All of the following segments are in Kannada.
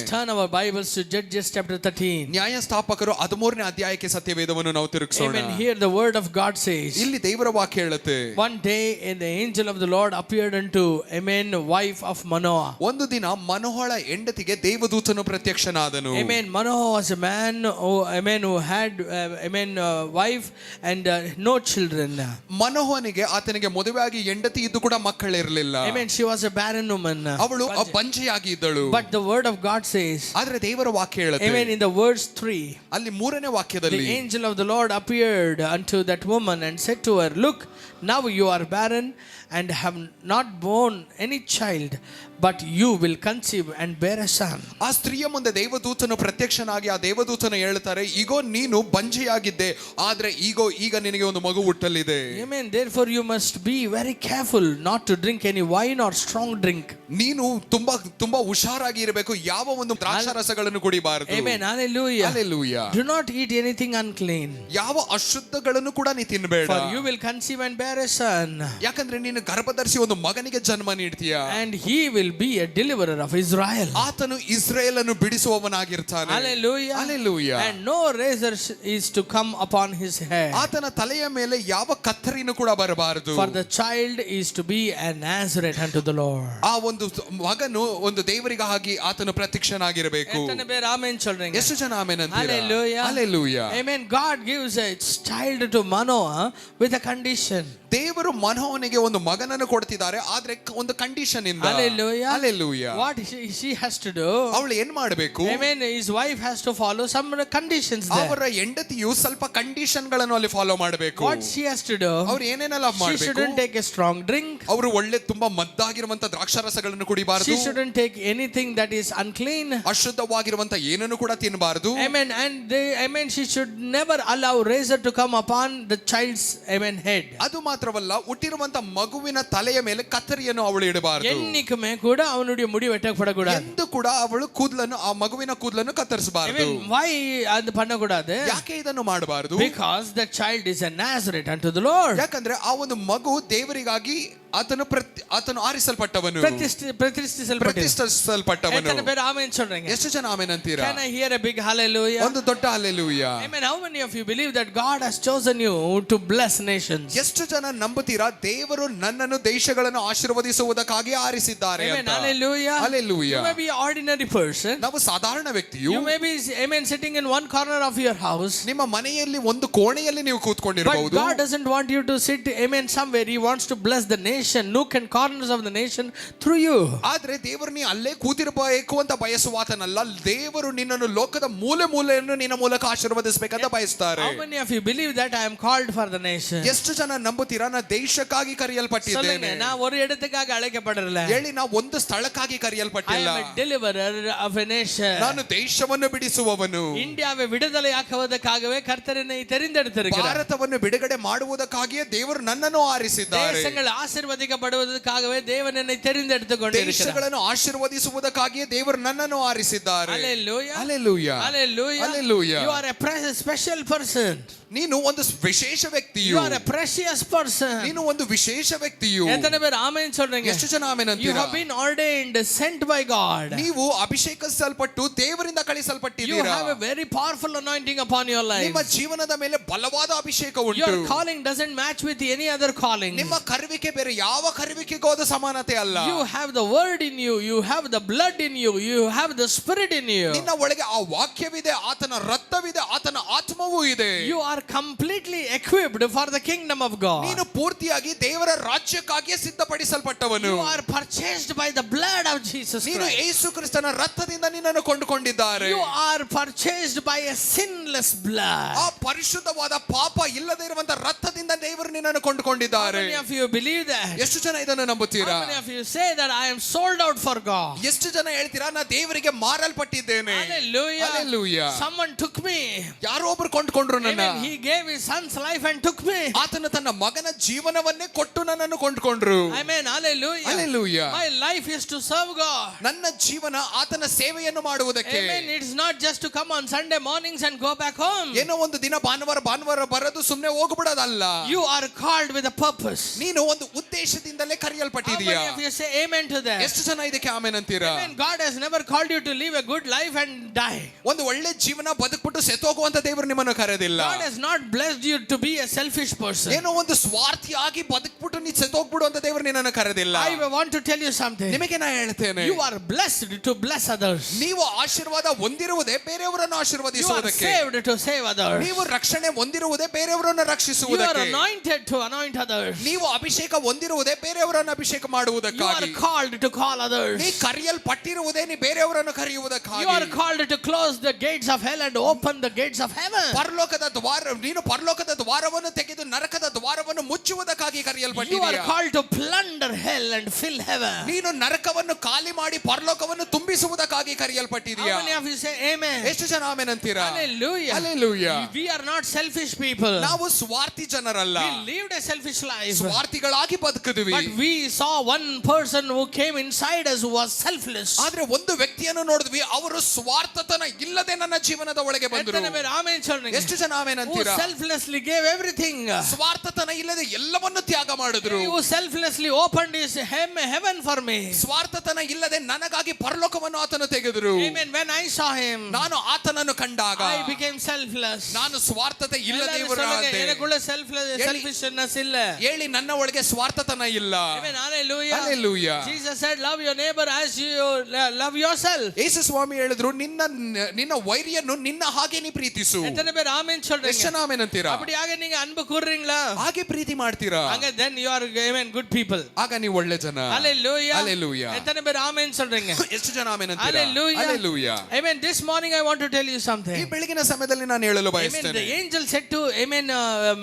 Turn our Bibles to Judges chapter 13. ನ್ಯಾಯಸ್ಥಾಪಕರು 13ನೇ ಅಧ್ಯಾಯಕ್ಕೆ ಸತ್ಯವೇದವನ್ನು ನಾವು ತಿರುಗಿಸೋಣ. Amen. Here the word of God says, ಇಲ್ಲಿ ದೇವರ ವಾಕ್ಯ ಹೇಳುತ್ತೆ, one day and the angel of the Lord appeared unto Amen, wife of Manoah. ಒಂದು ದಿನ ಮನೋಹಳ ಹೆಂಡತಿಗೆ ದೇವದೂತನು ಪ್ರತ್ಯಕ್ಷನಾದನು. Amen. Manoah was a man who had wife and no children. ಮನೋಹನಿಗೆ ಆತನಿಗೆ ಮದುವೆಯಾಗಿ ಹೆಂಡತಿ ಇದ್ದು ಕೂಡ ಮಕ್ಕಳಿರಲಿಲ್ಲ. Amen. She was a barren woman. ಅವಳು ಬಂಜೆಯಾಗಿ ಇದ್ದಳು. But the word of God says, ಆದರೆ ದೇವರ ವಾಕ್ಯ ಹೇಳುತ್ತೆ, Amen, in the verse 3, ಅಲ್ಲಿ 3ನೇ ವಾಕ್ಯದಲ್ಲಿ, the angel of the Lord appeared unto that woman and said to her, look, now you are barren and have not borne any child, but you will conceive and bear a son. ಆ ಸ್ತ್ರೀಯ ಮುಂದೆ ದೇವದೂತನು ಪ್ರತ್ಯಕ್ಷನಾಗಿ ಆ ದೇವದೂತನು ಹೇಳ್ತಾರೆ, ಈಗೋ ನೀನು ಬಂಜೆಯಾಗಿದ್ದೆ, ಆದ್ರೆ ಈಗ ನಿನಗೆ ಒಂದು ಮಗು ಹುಟ್ಟಲಿದೆ. Amen. Therefore you must be very careful not to drink any wine or strong drink. ನೀನು ತುಂಬಾ ಹುಷಾರಾಗಿ ಇರಬೇಕು, ಯಾವ ಒಂದು ದ್ರಾಕ್ಷಾರಸಗಳನ್ನು ಕುಡಿಬಾರದು. Amen. Hallelujah. Hallelujah. Do not eat anything unclean. ಯಾವ ಅಶುದ್ಧಗಳನ್ನು ಕೂಡ ನೀ ತಿನ್ನಬೇಡ. For you will conceive and bear a son. ಯಾಕಂದ್ರೆ ನೀನು ಗರ್ಭಧರಿಸಿ ಒಂದು ಮಗನಿಗೆ ಜನ್ಮ ನೀಡ್ತೀಯ. And he will be a deliverer of Israel. ಆತನು ಇಸ್ರಾಯೇಲನ್ನು ಬಿಡಿಸುವವನಾಗಿರ್ತಾನೆ. Hallelujah. Hallelujah. And no razor is to come upon his head. ಆತನ ತಲೆಯ ಮೇಲೆ ಯಾವ ಕತ್ತರಿನೂ ಕೂಡ ಬರಬಾರದು. For the child is to be a Nazareth unto the Lord. ಆ ಒಂದು ಮಗನು ಒಂದು ದೇವರಿಗಾಗಿ ಆತನು ಪ್ರತ್ಯಕ್ಷನಾಗಿರಬೇಕು. ಎಷ್ಟು ಜನ ಆಮೆನ್ ಅಂತೀರಾ? Hallelujah. Hallelujah. Amen. God gives a child to Manoah with a condition. ದೇವರು ಮನೋಹನಿಗೆ ಒಂದು ಮಗನನ್ನು ಕೊಡ್ತಿದ್ದಾರೆ, ಆದ್ರೆ ಒಂದು ಕಂಡೀಷನ್ ಇಂದ. Hallelujah. Hallelujah. What she has to do? ಅವಳು ಏನ್ ಮಾಡಬೇಕು? Amen. His wife has to follow some conditions there. ಅವರ ಹೆಂಡತಿಯು ಸ್ವಲ್ಪ ಕಂಡೀಷನ್ ಗಳನ್ನು ಅಲ್ಲಿ ಫಾಲೋ ಮಾಡಬೇಕು. What she has to do? ಅವರು ಏನೇನೆಲ್ಲ ಮಾಡಬೇಕು? She shouldn't take a strong drink. ಅವರು ಒಳ್ಳೆ ತುಂಬಾ ಮದ್ದಾಗಿರುವಂತ ದ್ರಾಕ್ಷಾರಸಗಳನ್ನು ಕುಡಿಬಾರದು. She shouldn't take anything that is unclean. ಅಶುದ್ಧವಾಗಿರುವಂತ ಏನನ್ನು ಕೂಡ ತಿನ್ನಬಾರದು. Amen. And she should never allow razor to come upon the child's head. ಅದು ಮಾತ್ರವಲ್ಲ, ಹುಟ್ಟಿರುವಂತ ಮಗುವಿನ ತಲೆಯ ಮೇಲೆ ಕತ್ತರಿಯನ್ನು ಅವಳು ಇಡಬಾರದು. என்னைக்குமே கூட அவனுடைய முடி வெட்டப்படக்கூடாது. ಎಂದು ಕೂಡ ಅವಳು ಕೂದಲನ್ನು, ಆ ಮಗುವಿನ ಕೂದಲನ್ನು ಕತ್ತರಿಸಬಾರದು. Why ಅದು பண்ணக்கூடாது? ಯಾಕೆ ಇದನ್ನು ಮಾಡಬಾರದು? Because the child is a Nazareth unto the Lord. ಯಾಕಂದ್ರೆ ಆ ಒಂದು ಮಗು ದೇವರಿಗಾಗಿ ಆತನು ಆರಿಸಲ್ಪಟ್ಟವನು, ಪ್ರತಿಷ್ಠಿಸಲ್ಪಟ್ಟವನು. ಎಷ್ಟನ பேர் ಆಮೆನ್ சொல்றீங்க? ಎಷ್ಟು ಜನ ಆಮೆನ್ ಅಂತೀರಾ? Can I hear a big hallelujah? ಒಂದು ದೊಡ್ಡ hallelujah. Amen. How many of you believe that God has chosen you to bless nations? ಎಷ್ಟು ಜನ ನಂಬುತ್ತೀರಾ ದೇವರು ನನ್ನನ್ನು ದೇಶಗಳನ್ನು ಆಶೀರ್ವದಿಸುವುದಕ್ಕಾಗಿ ಆರಿಸಿದ್ದಾರೆ ಅಂತ? Amen. Hallelujah. Hallelujah. You may be an ordinary person. ನಾವು ಸಾಧಾರಣ ವ್ಯಕ್ತಿಯು. You may be sitting in one corner of your house. ನಿಮ್ಮ ಮನೆಯಲ್ಲಿ ಒಂದು ಕೋಣೆಯಲ್ಲಿ ನೀವು ಕೂತ್ಕೊಂಡಿರಬಹುದು. But God doesn't want you to sit somewhere. He wants to bless the nation, nook and corners of the nation through you. ಆದ್ರೆ ದೇವರು ನೀ ಅಲ್ಲೇ ಕೂತಿರಬೇಕು ಅಂತ ಬಯಸುವಾತನಲ್ಲ. ದೇವರು ನಿನ್ನನ್ನು ಲೋಕದ ಮೂಲೆಯನ್ನು ನಿನ್ನ ಮೂಲಕ ಆಶೀರ್ವದಿಸಬೇಕಂತ ಬಯಸ್ತಾರೆ. How many of you believe that I am called for the nation? ಎಷ್ಟು ಜನ ನಂಬುತ್ತೀರಾ ನಾನು ದೇಶಕ್ಕಾಗಿ ಕರೆಯಲ್ಪಟ್ಟಿದ್ದೇನೆ? ನಾನು ஒரு இடத்துக்காக அழைக்கப்படல. ಹೇಳಿ, ನಾವು ಒಂದು ಸ್ಥಳಕ್ಕಾಗಿ ಕರೆಯಲ್ಪಟ್ಟಿಲ್ಲ. I am a deliverer of a nation. ನಾನು ದೇಶವನ್ನು ಬಿಡಿಸುವವನು. ಇಂಡಿಯಾவை விடுதலையாக்குவதற்காகவே கர்த்தர் என்னை தெரிந்தெடுத்திருக்கிறார். ಭಾರತವನ್ನು ಬಿಡುಗಡೆ ಮಾಡುವುದಕ್ಕಾಗಿಯೇ ದೇವರು ನನ್ನನ್ನು ಆರಿಸಿದ್ದಾರೆ. ದೇಶಗಳು ಆಶೀರ್ವದಿಸಲ್ಪಡುವುದಕ್ಕಾಗவே ದೇವರು என்னை தெரிந்தெடுத்துಕೊಂಡಿருக்கிறார். ದೇಶಗಳನ್ನು ಆಶೀರ್ವದಿಸುವುದಕ್ಕಾಗಿಯೇ ದೇವರು ನನ್ನನ್ನು ಆರಿಸಿದ್ದಾರೆ. Hallelujah. Hallelujah. Hallelujah. Hallelujah. You are a special person. ನೀನು ಒಂದು ವಿಶೇಷ ವ್ಯಕ್ತಿಯು. You are a precious person. ನೀನು ಒಂದು ವಿಶೇಷ ವ್ಯಕ್ತಿಯು. ಎಷ್ಟನ பேர் ಆಮೆನ್ சொல்றீங்க? ಎಷ್ಟು ಜನ ಆಮೆನ್ ಅಂತೀರಾ? You have been ordained, sent by God. ನೀವು ಅಭಿಷೇಕಿಸಲ್ಪಟ್ಟು ದೇವರಿಂದ ಕಳಿಸಲ್ಪಟ್ಟಿದ್ದೀರಾ. You have a very powerful anointing upon your life. ನಿಮ್ಮ ಜೀವನದ ಮೇಲೆ ಬಲವಾದ ಅಭಿಷೇಕ ಉಂಟು. Your calling doesn't match with any other calling. ನಿಮ್ಮ ಕರೆವಿಕೆ ಬೇರೆ ಯಾವ ಕರೆವಿಕೆಗೂ ಅದು ಸಮಾನತೆ ಅಲ್ಲ. You have the word in you, you have the blood in you, you have the spirit in you. ನಿನ್ನ ಒಳಗೆ ಆ ವಾಕ್ಯವಿದೆ, ಆತನ ರಕ್ತವಿದೆ, ಆತನ ಆತ್ಮವೂ ಇದೆ. You are completely equipped for the kingdom of God. ನೀನು ಪೂರ್ತಿಯಾಗಿ ದೇವರ ರಾಜ್ಯಕ್ಕಾಗಿ ಸಿದ್ಧಪಡಿಸಲ್ಪಟ್ಟವನು. You are purchased by the blood of Jesus Christ. ನೀನು ಯೇಸು ಕ್ರಿಸ್ತನ ರಕ್ತದಿಂದ ನಿನ್ನನ್ನು ಕೊಂಡುಕೊಂಡಿದ್ದಾರೆ. You are purchased by a sinless blood. ಆ ಪರಿಶುದ್ಧವಾದ ಪಾಪ ಇಲ್ಲದೆ ಇರುವಂತ ರಕ್ತದಿಂದ ದೇವರು ನಿನ್ನನ್ನು ಕೊಂಡುಕೊಂಡಿದ್ದಾರೆ. How many of you believe that? ಎಷ್ಟು ಜನ ಇದನ್ನು ನಂಬುತ್ತೀರಾ? How many of you say that I am sold out for God? ಎಷ್ಟು ಜನ ಹೇಳ್ತೀರಾ ನಾನು ದೇವರಿಗೆ ಮಾರಲ್ಪಟ್ಟಿದ್ದೇನೆ? Hallelujah. Hallelujah. Someone took me. ಯಾರೋ ಒಬ್ಬರು ಕೊಂಡುಕೊಂಡ್ರು ನನ್ನ. He gave his son's life and took me. ಆತನು ತನ್ನ ಮಗನ ಜೀವನವನ್ನೇ ಕೊಟ್ಟು ನನ್ನನ್ನು ಕೊಂಡುಕೊಂಡ್ರು. Amen. Hallelujah. Hallelujah. My life is to serve God. ನನ್ನ ಜೀವನ ಆತನ ಸೇವೆಯನ್ನು ಮಾಡುವುದಕ್ಕೆ. Amen. It's not just to come on Sunday mornings and go back home. ಏನೋ ಒಂದು ದಿನ ಭಾನುವಾರ ಬರೋದು ಸುಮ್ಮನೆ ಹೋಗ್ಬಿಡೋದಲ್ಲ. You are called with a purpose. ನೀನು ಒಂದು ಉದ್ದೇಶದಿಂದಲೇ How ಕರೆಯಲ್ಪಟ್ಟಿದೀಯಾ? many of you say amen to that? ಎಷ್ಟು ಜನ ಇದಕ್ಕೆ ಆಮೆನ್ ಅಂತೀರಾ? Amen. God has never called you to live a good life and die. ಒಂದು ಒಳ್ಳೆ ಜೀವನ ಬದುಕ್ಬಿಟ್ಟು ಸೆತ್ತೋಗುವಂತ ದೇವರು ನಿಮ್ಮನ್ನು ಕರೆದಿಲ್ಲ. God has not blessed you to be a selfish person. ಏನೋ ಒಂದು ಸ್ವಾರ್ಥಿಯಾಗಿ ಬದುಕ್ಬಿಟ್ಟು ನೀ ಸೆತ್ತೋಗ್ಬಿಡು ಅಂತ ದೇವರು ನಿನ್ನನ್ನು ಕರೆದಿಲ್ಲ. I want to tell you something. ನಿಮಗೆ ನಾ ಹೇಳ್ತೇನೆ, You are blessed to bless others. ನೀವು ಆಶೀರ್ವಾದ ಹೊಂದಿರುವುದೇ ಬೇರೆಯವರನ್ನು You are ಆಶೀರ್ವದಿಸುವುದಕ್ಕೆ. saved to save others. ನೀವು ರಕ್ಷಣೆ ಹೊಂದಿರುವುದೇ ಬೇರೆಯವರನ್ನು You are ರಕ್ಷಿಸುವುದಕ್ಕೆ. anointed to anoint others. ನೀವು ಅಭಿಷೇಕ ಹೊಂದಿರುವುದೇ ಬೇರೆಯವರನ್ನು ಅಭಿಷೇಕ You are ಮಾಡುವುದಕ್ಕಾಗಿ. called to call others. ನೀ ಕರೆಯಲ್ಪಟ್ಟಿರುವುದೇ ನೀ ಬೇರೆಯವರನ್ನು You are ಕರೆಯುವುದಕ್ಕಾಗಿ. called to close the gates of hell and open the gates of heaven. ನೀನು ಪರಲೋಕದ ದ್ವಾರವನ್ನು ತೆಗೆದು ನರಕದ ದ್ವಾರವನ್ನು ಮುಚ್ಚುವುದಕ್ಕಾಗಿ You are ಕರೆಯಲ್ಪಟ್ಟಿದ್ದೀಯಾ. called to plunder hell and fill heaven. ನೀನು ನರಕವನ್ನು ಖಾಲಿ ಮಾಡಿ ಪರಲೋಕವನ್ನು ತುಂಬಿಸುವುದಕ್ಕಾಗಿ ಕರೆಯಲ್ಪಟ್ಟಿದ್ದೀಯಾ. How many of you say amen? ಎಷ್ಟು ಜನ ಆಮೆನ್ ಅಂತೀರಾ? Hallelujah. Hallelujah. We are not selfish people. ನಾವು ಸ್ವಾರ್ಥಿ ಜನರಲ್ಲ, We lived a selfish life. ಸ್ವಾರ್ಥಿಗಳಾಗಿ ಬದುಕಿದ್ವಿ. But we saw one person who came inside us who was selfless. ಆದ್ರೆ ಒಂದು ವ್ಯಕ್ತಿಯನ್ನು ನೋಡಿದ್ವಿ, ಅವರು ಸ್ವಾರ್ಥತನ ಇಲ್ಲದೆ ನನ್ನ ಜೀವನದ ಒಳಗೆ ಬಂದರು. Amen சொல்றீங்க. ಎಷ್ಟು ಜನ ಆಮೆನ್ Who ಅಂತೀರಾ? selflessly gave everything. ಸ್ವಾರ್ಥತನ ಇಲ್ಲದೆ ಎಲ್ಲವನ್ನು ತ್ಯಾಗ ಮಾಡಿದ್ರು. Who selflessly opened his heaven for me. ಸ್ವಾರ್ಥತನ ಇಲ್ಲದೆ ನನಗಾಗಿ ಪರಲೋಕವನ್ನು ಆತನು ತೆಗೆದರು. Amen. When I saw him, ನಾನು ಆತನನ್ನು ಕಂಡಾಗ I became selfless. ನಾನು ಸ್ವಾರ್ಥತೆ ಇಲ್ಲದೆ ಇವರಾದೆ. எனக்குள்ள selfishness ಇಲ್ಲ. ಹೇಳಿ, ನನ್ನ ಒಳಗೆ ಸ್ವಾರ್ಥತನ ಇಲ್ಲ. Amen. Hallelujah. Hallelujah. Jesus said, love your neighbor as you love yourself. ಯೇಸು ಸ್ವಾಮಿ ಹೇಳಿದ್ರು, ನಿನ್ನ ವೈರಿಯನ್ನು ನಿನ್ನ ಹಾಗೆ ನೀ ಪ್ರೀತಿಸು. எத்தனை பேர் ஆமென் சொல்றீங்க? ಎಷ್ಟು ಜನ ಆಮೆನ್ ಅಂತೀರಾ? அப்படியாக நீங்க அன்பு கூறுறீங்களா? ಹಾಗೆ ಪ್ರೀತಿ ಮಾಡ್ತೀರಾ? அங்க then you are amen good people. ಆಗ ನೀವು ಒಳ್ಳೆ ಜನ. Hallelujah. Hallelujah. எத்தனை பேர் ஆமென் சொல்றீங்க? ಎಷ್ಟು ಜನ ಆಮೆನ್ ಅಂತೀರಾ? Hallelujah. Hallelujah. Amen. This morning I want to tell you something. ಈ ಬೆಳಗಿನ ಸಮಯದಲ್ಲಿ ನಾನು ಹೇಳಲು Amen. ಬಯಸ್ತೇನೆ. The angel said to amen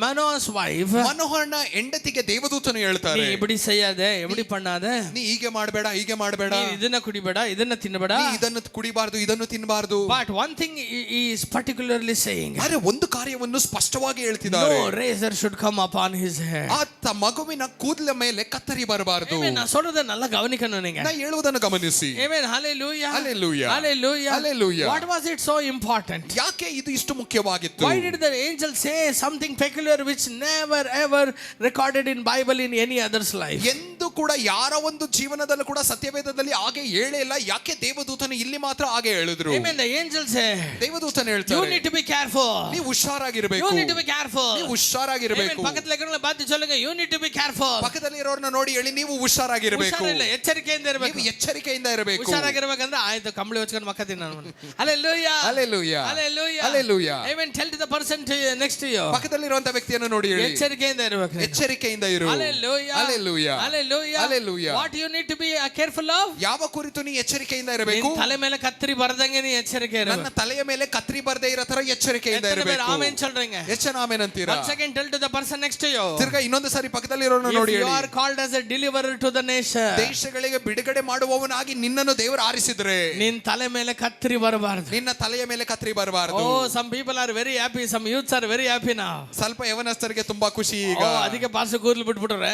Manoah's wife, ಮನೋಹರನ ಹೆಂಡತಿಗೆ ದೇವದೂತನು ಹೇಳ್ತಾರೆ, நீ இப்படி செய்யாத, இப்படி பண்ணாத, ನೀ ಹೀಗೆ ಮಾಡಬೇಡ, ಹೀಗೆ ಮಾಡಬೇಡ, நீ ಇದನ್ನ ಕುಡಿಬೇಡ, ಇದನ್ನ ತಿನ್ನಬೇಡ. ನೀ ಇದನ್ನು ಕುಡಿಬಾರ್ದು, ಇದನ್ನು ತಿನ್ನಬಾರ್ದು. But one thing he is particularly saying, ಆದರೆ ಒಂದು ಕಾರ್ಯವನ್ನು ಸ್ಪಷ್ಟವಾಗಿ ಹೇಳ್ತಿದ್ದಾರೆ, no razor should come upon his head. ಆತ ಮಗುವಿನ ಕೂದಲ ಮೇಲೆ ಕತ್ತರಿ ಬರಬಾರದು. Amen. நான் சொல்றத நல்லா கவனிக்கணும் நீங்க. ನಾ ಹೇಳುವುದನ್ನು ಗಮನಿಸಿ. Amen. Hallelujah. Hallelujah. Hallelujah. Hallelujah. What was it so important? ಯಾಕೆ ಇದು ಇಷ್ಟು ಮುಖ್ಯವಾಗಿತ್ತು? Why did the angel say something peculiar which never ever recorded in Bible in any other's life? ಎಂದು ಕೂಡ ಯಾರ ಒಂದು ಜೀವನದಲ್ಲೂ ಕೂಡ ಸತ್ಯವೇದದಲ್ಲಿ ಹಾಗೆ ಹೇಳೇ ಇಲ್ಲ. ಯಾಕೆ ದೇವದೂತನು ಇಲ್ಲಿ ಮಾತ್ರ ಹಾಗೆ ಹೇಳಿದ್ರು? Amen. The angel said, ದೇವದೂತನು you ಹೇಳ್ತಾರೆ, need to be careful. ನೀವು ಹುಷಾರಾಗಿರಬೇಕು. You need to be careful. ನೀವು ಹುಷಾರಾಗಿರಬೇಕು. Amen. ಪಕ್ಕದಲ್ಲಿ ಇರೋರ್ನ ಬಾತಿ சொல்லுங்க, you need to be careful. ಪಕ್ಕದಲ್ಲಿ ಇರೋರ್ನ ನೋಡಿ ಹೇಳಿ, ನೀವು ಹುಷಾರಾಗಿರಬೇಕು. ಹುಷಾರಿಲ್ಲ, ಎಚ್ಚರಿಕೆಯಿಂದ ಇರಬೇಕು. ನೀವು ಎಚ್ಚರಿಕೆಯಿಂದ ಇರಬೇಕು. ಹುಷಾರಾಗಿರಬೇಕಂದ್ರೆ ಆಯ್ತು ಕಂಬಳಿ ಹೊಚ್ಕೊಂಡು ಮಕ್ಕತ್ತೀನಿ ನಾನು. Hallelujah. Hallelujah. Hallelujah. Hallelujah. Amen. Tell to the person next to you. ಪಕ್ಕದಲ್ಲಿ ಇರುವಂತ ವ್ಯಕ್ತಿಯನ್ನು ನೋಡಿ ಹೇಳಿ, ಎಚ್ಚರಿಕೆಯಿಂದ ಇರಬೇಕು. ಎಚ್ಚರಿಕೆಯಿಂದ ಇರು. Hallelujah. Hallelujah. Hallelujah. Hallelujah. What you need to be careful of? ಯಾವ ಕುರಿತು ನೀ ಎಚ್ಚರಿಕೆಯಿಂದ ಇರಬೇಕು? ನಿನ್ನ ತಲೆ ಮೇಲೆ ಕತ್ತರಿ ಬರದಂಗೆ ನೀ ಎಚ್ಚರಿಕೆ ಇರಬೇಕು. ನನ್ನ ತಲೆಯ ಮೇಲೆ ಕತ್ರಿ ಬರದೇ ಇರೋ ತರ ಎಚ್ಚರಿಕೆಯಿಂದ ಇರಬೇಕು. ಆಮೆನ್ சொல்றீங்க. ಎಷ್ಟು ಜನ ಆಮೆನ್ ಅಂತೀರಾ? Once again tell to the person next to you. ತಿರ್ಗಾ ಇನ್ನೊಂದು ಸಾರಿ ಪಕ್ಕದಲ್ಲಿ ಇರೋರನ್ನ ನೋಡಿ You ಹೇಳಿ, are called as a deliverer to the nation. ದೇಶಗಳಿಗೆ ಬಿಡುಗಡೆ ಮಾಡುವವನಾಗಿ ನಿನ್ನನ್ನು ದೇವರು ಆರಿಸಿದ್ರೆ ನಿನ್ನ ತಲೆ ಮೇಲೆ ಕತ್ತರಿ ಬರಬಾರದು. ನಿನ್ನ ತಲೆಯ ಮೇಲೆ ಕತ್ರಿ ಬರಬಾರದು. Oh, some people are very happy, some youths are very happy now. ಸ್ವಲ್ಪ ಯವನಸ್ಥರಿಗೆ ತುಂಬಾ ಖುಷಿ ಈಗ. ಅದಕ್ಕೆ ಪಾಸ್ ಕೂದಲು ಬಿಟ್ಬಿಟ್ರೆ,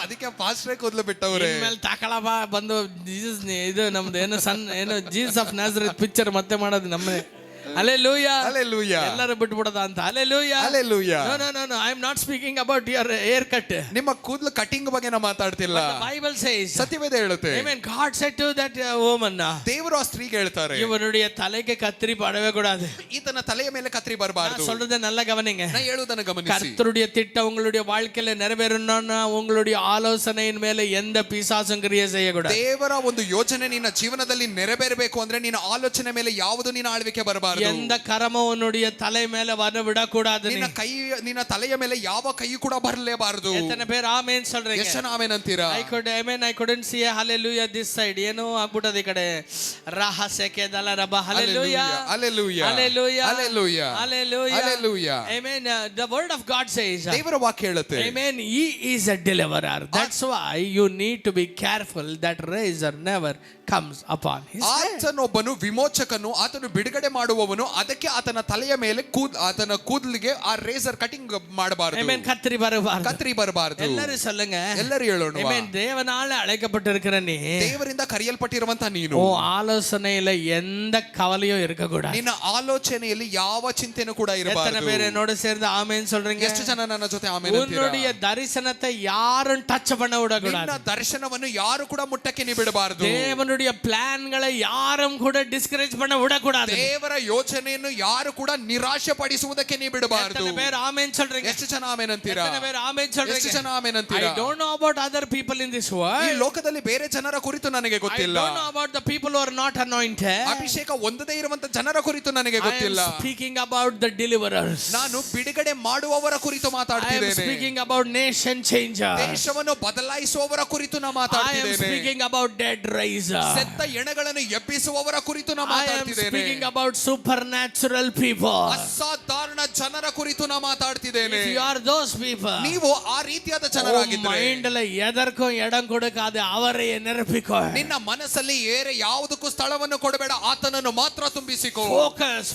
ಅದಕ್ಕೆ ಪಾಸ್ಟ್ರೇ ಕೂದಲು ಬಿಟ್ಟವ್ರೆ. ಇನ್ಮೇಲೆ ತಾಕಳಬ ಬಂದು ಜೀಸಸ್ ಇದು ನಮ್ದು ಏನು ಏನು ಜೀಸಸ್ ಆಫ್ ನಾಜರೇತ್ ಪಿಕ್ಚರ್ ಮತ್ತೆ ಮಾಡೋದು ನಮ್ಮನೆ. Hallelujah. Hallelujah. ಎಲ್ಲರೂ ಬಿಟ್ಬಿಡೋದ ಅಂತ. Hallelujah. Hallelujah. No. I am not speaking about your haircut. ನಿಮ್ಮ ಕೂದಲು ಕಟಿಂಗ್ ಬಗ್ಗೆ ನಾ ಮಾತಾಡ್ತಿಲ್ಲ. The Bible says, ಸತ್ಯವೇದ ಹೇಳುತ್ತೆ, Amen. God said to that woman, ದೇವರು ಆ ಸ್ತ್ರೀಗೆ ಹೇಳ್ತಾರೆ, இவனுடைய தலைக்கு கத்திரி படவே கூடாது. ಈತನ ತಲೆಯ ಮೇಲೆ ಕತ್ರಿ ಬರಬಾರದು. நான் சொல்றதை நல்லா கவனிங்க. ನಾ ಹೇಳುವುದನ್ನು ಗಮನಿಸಿ. கர்த்தருடைய திட்டம் உங்களுடைய வாழ்க்கையில நிறைவேறணும்னா உங்களுடைய ஆலோசனையின் ಮೇಲೆ எந்த பிசாசும் கிரியை செய்யக்கூடாது. ದೇವರ ಒಂದು ಯೋಜನೆ ನಿನ್ನ ಜೀವನದಲ್ಲಿ ನೆರವೇರಬೇಕು ಅಂದ್ರೆ ನಿನ್ನ ಆಲೋಚನೆ ಮೇಲೆ ಯಾವುದು ನಿನ್ನ ಆಳ್ವಿಕೆ ಬರಬಾರದು. எந்த கரமும் உன்னுடைய தலை மேல வர விடக்கூடாது. ನಿನ್ನ ತಲೆಯ ಮೇಲೆ ಯಾವ ಕೈ ಕೂಡ ಬರಲೇಬಾರದು. எத்தனை பேர் ஆமென் சொல்றீங்க? ಎಷ್ಟು ಜನ ಆಮೆನ್ ಅಂತೀರಾ? I couldn't see a hallelujah this side. ಏನೋ ಆಗ್ಬಿಟ್ಟದ ಈ ಕಡೆ. ರಹಸ್ಯಕ್ಕೆ ದಲ ರಬ. Hallelujah. Hallelujah. Hallelujah. Hallelujah. Hallelujah. Hallelujah. Amen. The word of God says, ದೇವರ ವಾಕ್ಯ ಹೇಳುತ್ತೆ, Amen. He is a deliverer. That's why you need to be careful that razor never comes upon his head. ಆತನೊಬ್ಬನು ವಿಮೋಚಕನು, ಆತನು ಬಿಡುಗಡೆ ಮಾಡುವವನು, ಮಾಡುವವನು ಅದಕ್ಕೆ ಆತನ ತಲೆಯ ಮೇಲೆ ಆತನ ಕೂದಲಿಗೆ ಆ ರೇಸರ್ ಕಟಿಂಗ್ ಮಾಡಬಾರದು. Amen. கத்திரி வரக்கூடாது. ಕತ್ತರಿ ಬರಬಾರದು. எல்லாரும் சொல்லுங்க. ಎಲ್ಲರೂ ಹೇಳೋಣ. Amen. தேவனால அழைக்கப்பட்டிருக்கிற நீ, ದೇವರಿಂದ ಕರೆಯಲ್ಪಟ್ಟಿರುವಂತ ನೀನು, ஓ ஆலோசனையில எந்த கவலையும் இருக்க கூடாது. ನಿನ್ನ ಆಲೋಚನೆಯಲ್ಲಿ ಯಾವ ಚಿಂತೆನೂ ಕೂಡ எத்தனை ಇರಬಾರದು. பேர் என்னோட சேர்ந்து ஆமென் சொல்றீங்க? ಎಷ್ಟು ಜನ ನನ್ನ ಜೊತೆ ಆಮೆನ್ ಅಂತೀರಾ? உன்னுடைய தரிசனத்தை யாரும் டச் பண்ண விட கூடாது. ನಿನ್ನ ದರ್ಶನವನ್ನು ಯಾರು ಕೂಡ ಮುಟ್ಟಕ್ಕೆ ನೀ ಬಿಡಬಾರದು. தேவனுடைய பிளான்களை யாரும் கூட டிஸ்கரேஜ் பண்ண விட கூடாது. ದೇವರ ಯೋಚನೆಯನ್ನು ಯಾರು ಕೂಡ ನಿರಾಶೆ ಪಡಿಸುವುದಕ್ಕೆ ನೀ ಬಿಡಬಾರದು. எத்தனை பேர் ஆமென் சொல்றீங்க? ಎಷ್ಟು ಜನ ಆಮೆನ್ ಅಂತೀರಾ? எத்தனை பேர் ஆமென் சொல்றீங்க? ಎಷ್ಟು ಜನ ಆಮೆನ್ I ಅಂತೀರಾ? don't know about other people in this world. ಈ ಲೋಕದಲ್ಲಿ ಬೇರೆ ಜನರ ಕುರಿತು ನನಗೆ I ಗೊತ್ತಿಲ್ಲ. don't know about the people who are not anointed. ಅಭಿಷೇಕ ಹೊಂದದೇ ಇರುವಂತ ಜನರ ಕುರಿತು ನನಗೆ I am ಗೊತ್ತಿಲ್ಲ. speaking about the deliverers. ನಾನು ಬಿಡುಗಡೆ ಮಾಡುವವರ ಕುರಿತು I am ಮಾತಾಡ್ತಿದ್ದೇನೆ. speaking about nation changers. ದೇಶವನ್ನು ಬದಲಾಯಿಸುವವರ ಕುರಿತು ನಾ I am ಮಾತಾಡ್ತಿದ್ದೇನೆ. speaking about dead raisers. ಸತ್ತ ಎಣೆಗಳನ್ನು ಎಬ್ಬಿಸುವವರ ಕುರಿತು ನಾ I am ಮಾತಾಡ್ತಿದ್ದೇನೆ. speaking about supernatural people. ಅಸಾಧಾರಣ ಜನರ ಕುರಿತು ನಾ ಮಾತಾಡ್ತಿದ್ದೇನೆ. If you are those people, ನೀವು ಆ ರೀತಿಯಾದ ಜನರಾಗಿದ್ದರೆ ಮೈಂಡ್ಲ ಎದರ್க்கும் இடம் கொடுக்காது, ಅವರೇ ನಿರಪಿಕೋ. ನಿನ್ನ ಮನಸ್ಸಲ್ಲಿ ಏರೆ ಯಾವುದಕ್ಕೂ ಸ್ಥಳವನ್ನು ಕೊಡಬೇಡ, ಆತನನ್ನು ಮಾತ್ರ ತುಂಬಿಸಿಕೋ.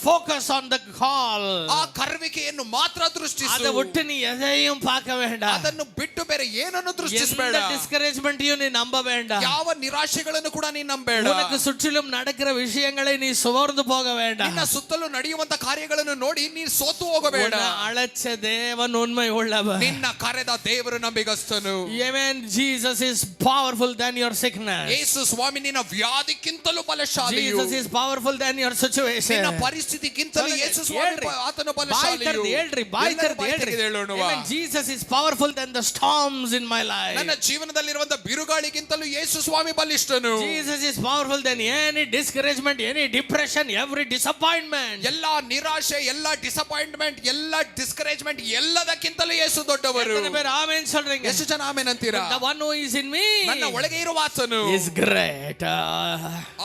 focus on the call. ಆ ಕರೆಯುವಿಕೆಯನ್ನು ಮಾತ್ರ ದೃಷ್ಟಿಸು. அதை விட்டு நீ எதையும் பார்க்க வேண்டாம். ಅದನ್ನು ಬಿಟ್ಟು ಬೇರೆ ಏನನ್ನು ದೃಷ್ಟಿಸಬೇಡ. எந்த டிஸ்கரேஜ்மென்ட்டையும் நீ நம்ப வேண்டாம். ಯಾವ ನಿರಾಶೆಗಳನ್ನು ಕೂಡ ನೀ ನಂಬೇಡ. உனக்கு சுற்றிலும் நடக்கிற விஷயங்களை நீ சோர்ந்து போக வேண்டாம். ನಿನ್ನ ಸುತ್ತಲೂ ನಡೆಯುವಂತ ಕಾರ್ಯಗಳನ್ನು ನೋಡಿ ನೀ ಸೋತು ಹೋಗಬೇಡ. அழைச்ச தேவன் உண்மை உள்ளவர். ನಿನ್ನ ಕರೆದ ದೇವರು ನಂಬಿಗಸ್ತನು. Amen. Jesus is powerful than your sickness. ಯೇಸು ಸ್ವಾಮಿ ನಿನ್ನ ವ್ಯಾಧಿಗಿಂತಲೂ ಬಲಶಾಲಿಯು. Jesus is powerful than your situation. ನಿನ್ನ ಪರಿಸ್ಥಿತಿಗಿಂತಲೂ ಯೇಸು ಸ್ವಾಮಿ ಆತನು ಬಲಶಾಲಿಯು. Amen. Jesus is powerful than the storms in my life. ನನ್ನ ಜೀವನದಲ್ಲಿರುವಂತ ಬಿರುಗಾಳಿಗಿಂತಲೂ ಯೇಸು ಸ್ವಾಮಿ ಬಲಿಷ್ಠನು. Jesus is powerful than any discouragement, any depression, every disappointment. ಎಲ್ಲಾ ನಿರಾಶೆ, ಎಲ್ಲಾ ಡಿಸಪಾಯಿಂಟ್ಮೆಂಟ್, ಎಲ್ಲಾ ಡಿಸ್ಕರೇಜ್ಮೆಂಟ್ ಎಲ್ಲದಕ್ಕಿಂತಲೂ ಯೇಸು ದೊಡ್ಡವರು. எத்தனை பேர் ஆமென் சொல்றீங்க? ಎಷ್ಟು ಜನ ಆಮೆನ್ ಅಂತೀರಾ? The one who is in me ನನ್ನ ಒಳಗೆ ಇರುವ ಆತನು is great.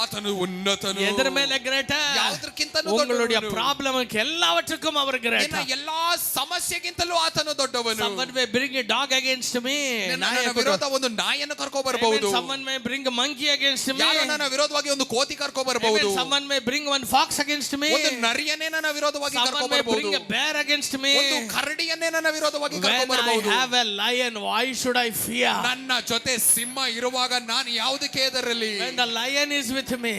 ಆತನು ಉನ್ನತನು. எதர் மேல great? ಯಾವುದಕ್ಕಿಂತಲೂ உங்களுடைய ದೊಡ್ಡವನು. ಪ್ರಾಬ್ಲಮ್க்கு ಎಲ್ಲವற்றுக்கும் அவர் great. ನಿನ್ನ ಎಲ್ಲಾ ಸಮಸ್ಯೆಗಿಂತಲೂ ಆತನು ದೊಡ್ಡವನು. Someone may bring a dog against me. ನನ್ನ ವಿರೋಧ ಒಂದು ನಾಯಿಯನ್ನು ಕರ್ಕೊ ಬರಬಹುದು. Someone may bring a monkey against me. ಯಾರೋ ನನ್ನ ವಿರೋಧವಾಗಿ ಒಂದು ಕೋತಿ ಕರ್ಕೊ ಬರಬಹುದು. Someone may bring one fox against me. ಒಂದು ನರಿಯನ್ನೇ ನನ್ನ ವಿರೋಧವಾಗಿ ಕರ್ಕೊ Someone may ಬರಬಹುದು. bring a bear against me. ಒಂದು ಕರಡಿಯನ್ನೇ ನನ್ನ ವಿರೋಧವಾಗಿ ಕರ್ಕೊ When I ಬರಬಹುದು. have a lion, why should I fear? ನನ್ನ ಜೊತೆ ಸಿಂಹ ಇರುವಾಗ ನಾನು ಯಾವುದಕ್ಕೆ ಹೆದರಲಿ? When the lion is with me,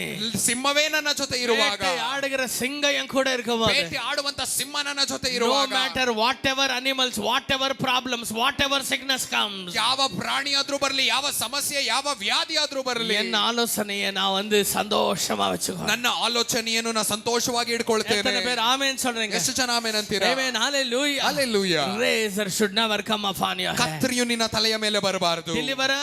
ಸಿಂಹವೇ ನನ್ನ ಜೊತೆ ಇರುವಾಗ, ಆಡುகிற ಸಿಂಹ என் கூட இருக்கும்போது, ಬೇಟೆ ಆಡುವಂತ ಸಿಂಹ ನನ್ನ ಜೊತೆ no ಇರುವಾಗ, matter whatever animals, whatever problems, whatever sickness comes, ಯಾವ ಪ್ರಾಣಿ ಆದ್ರೂ ಬರಲಿ, ಯಾವ ಸಮಸ್ಯೆ, ಯಾವ ವ್ಯಾಧಿ ಆದ್ರೂ ಬರಲಿ, என் ஆலோசனையை நான் வந்து சந்தோஷமா வச்சுக்கோ. ನನ್ನ ಆಲೋಚನೆಯನ್ನು ನಾನು ಸಂತೋಷವಾಗಿ ಇಟ್ಕೊಳ್ತೇನೆ. எத்தனை பேர் ஆமென் சொல்றீங்க? ಎಷ್ಟು ಜನ ಆಮೆನ್ ಅಂತೀರಾ? Amen. Hallelujah. Hallelujah. Razor should never come upon your head. ಕತ್ತರಿಯು ನಿನ್ನ ತಲೆಯ ಮೇಲೆ ಬರಬಾರದು. Deliverer,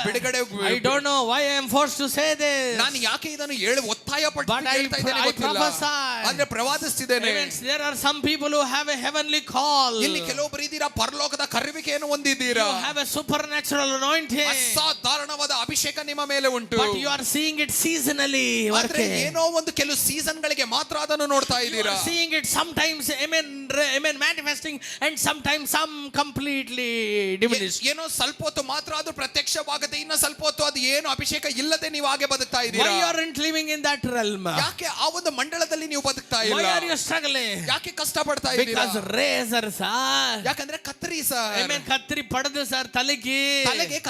ಬಿಡುಗಡೆ. I don't know why I am forced to say this. ನಾನು ಯಾಕೆ ಇದನ್ನು ಒತ್ತಾಯ ಪಟ್ಟು But ಹೇಳ್ತಾ ಇದ್ದೇನೆ I ಗೊತ್ತಿಲ್ಲ. prophesy. ಅಂದ್ರೆ ಪ್ರವಾದಿಸ್ತಿದ್ದೇನೆ. Amen. There are some people who have a heavenly call. ಇಲ್ಲಿ ಕೆಲವೊಬ್ಬರು ಇದ್ದೀರಾ, ಪರಲೋಕದ ಕರೆಯುವಿಕೆಯನ್ನು ಹೊಂದಿದ್ದೀರಾ. You have a supernatural anointing. ಅಸಾಧಾರಣವಾದ ಅಭಿಷೇಕ ನಿಮ್ಮ ಮೇಲೆ ಉಂಟು. But you are seeing it seasonally ಆದ್ರೆ working. ಏನೋ ಒಂದು ಕೆಲವು ಸೀಸನ್ ಗಳಿಗೆ ಮಾತ್ರ ಅದನ್ನು ನೋಡ್ತಾ You ಇದ್ದೀರಾ. are seeing it sometimes, amen, manifesting, and sometimes some completely diminished. ಏನೋ ಸ್ವಲ್ಪ ಹೊತ್ತು ಮಾತ್ರ ಅದು ಪ್ರತ್ಯಕ್ಷವಾಗುತ್ತೆ, ಇನ್ನ ಸ್ವಲ್ಪ ಹೊತ್ತು ಅದು ಏನು ಅಭಿಷೇಕ ಇಲ್ಲದೆ ನೀವು ಹಾಗೆ ಬದುಕ್ತಾ Why ಇದ್ದೀರಾ? you aren't living in that realm? ಯಾಕೆ ಆ ಒಂದು ಮಂಡಳದಲ್ಲಿ ನೀವು ಬದುಕ್ತಾ Why ಇಲ್ಲ? are you struggling? ಯಾಕೆ ಕಷ್ಟ ಪಡ್ತಾ ಇದ್ದೀರಾ? Because razor sir. ಯಾಕಂದ್ರೆ ಕತ್ರಿ ಸರ್. Amen. ಕತ್ರಿ ಪಡೆದು ಸರ್ ತಲೆಗೆ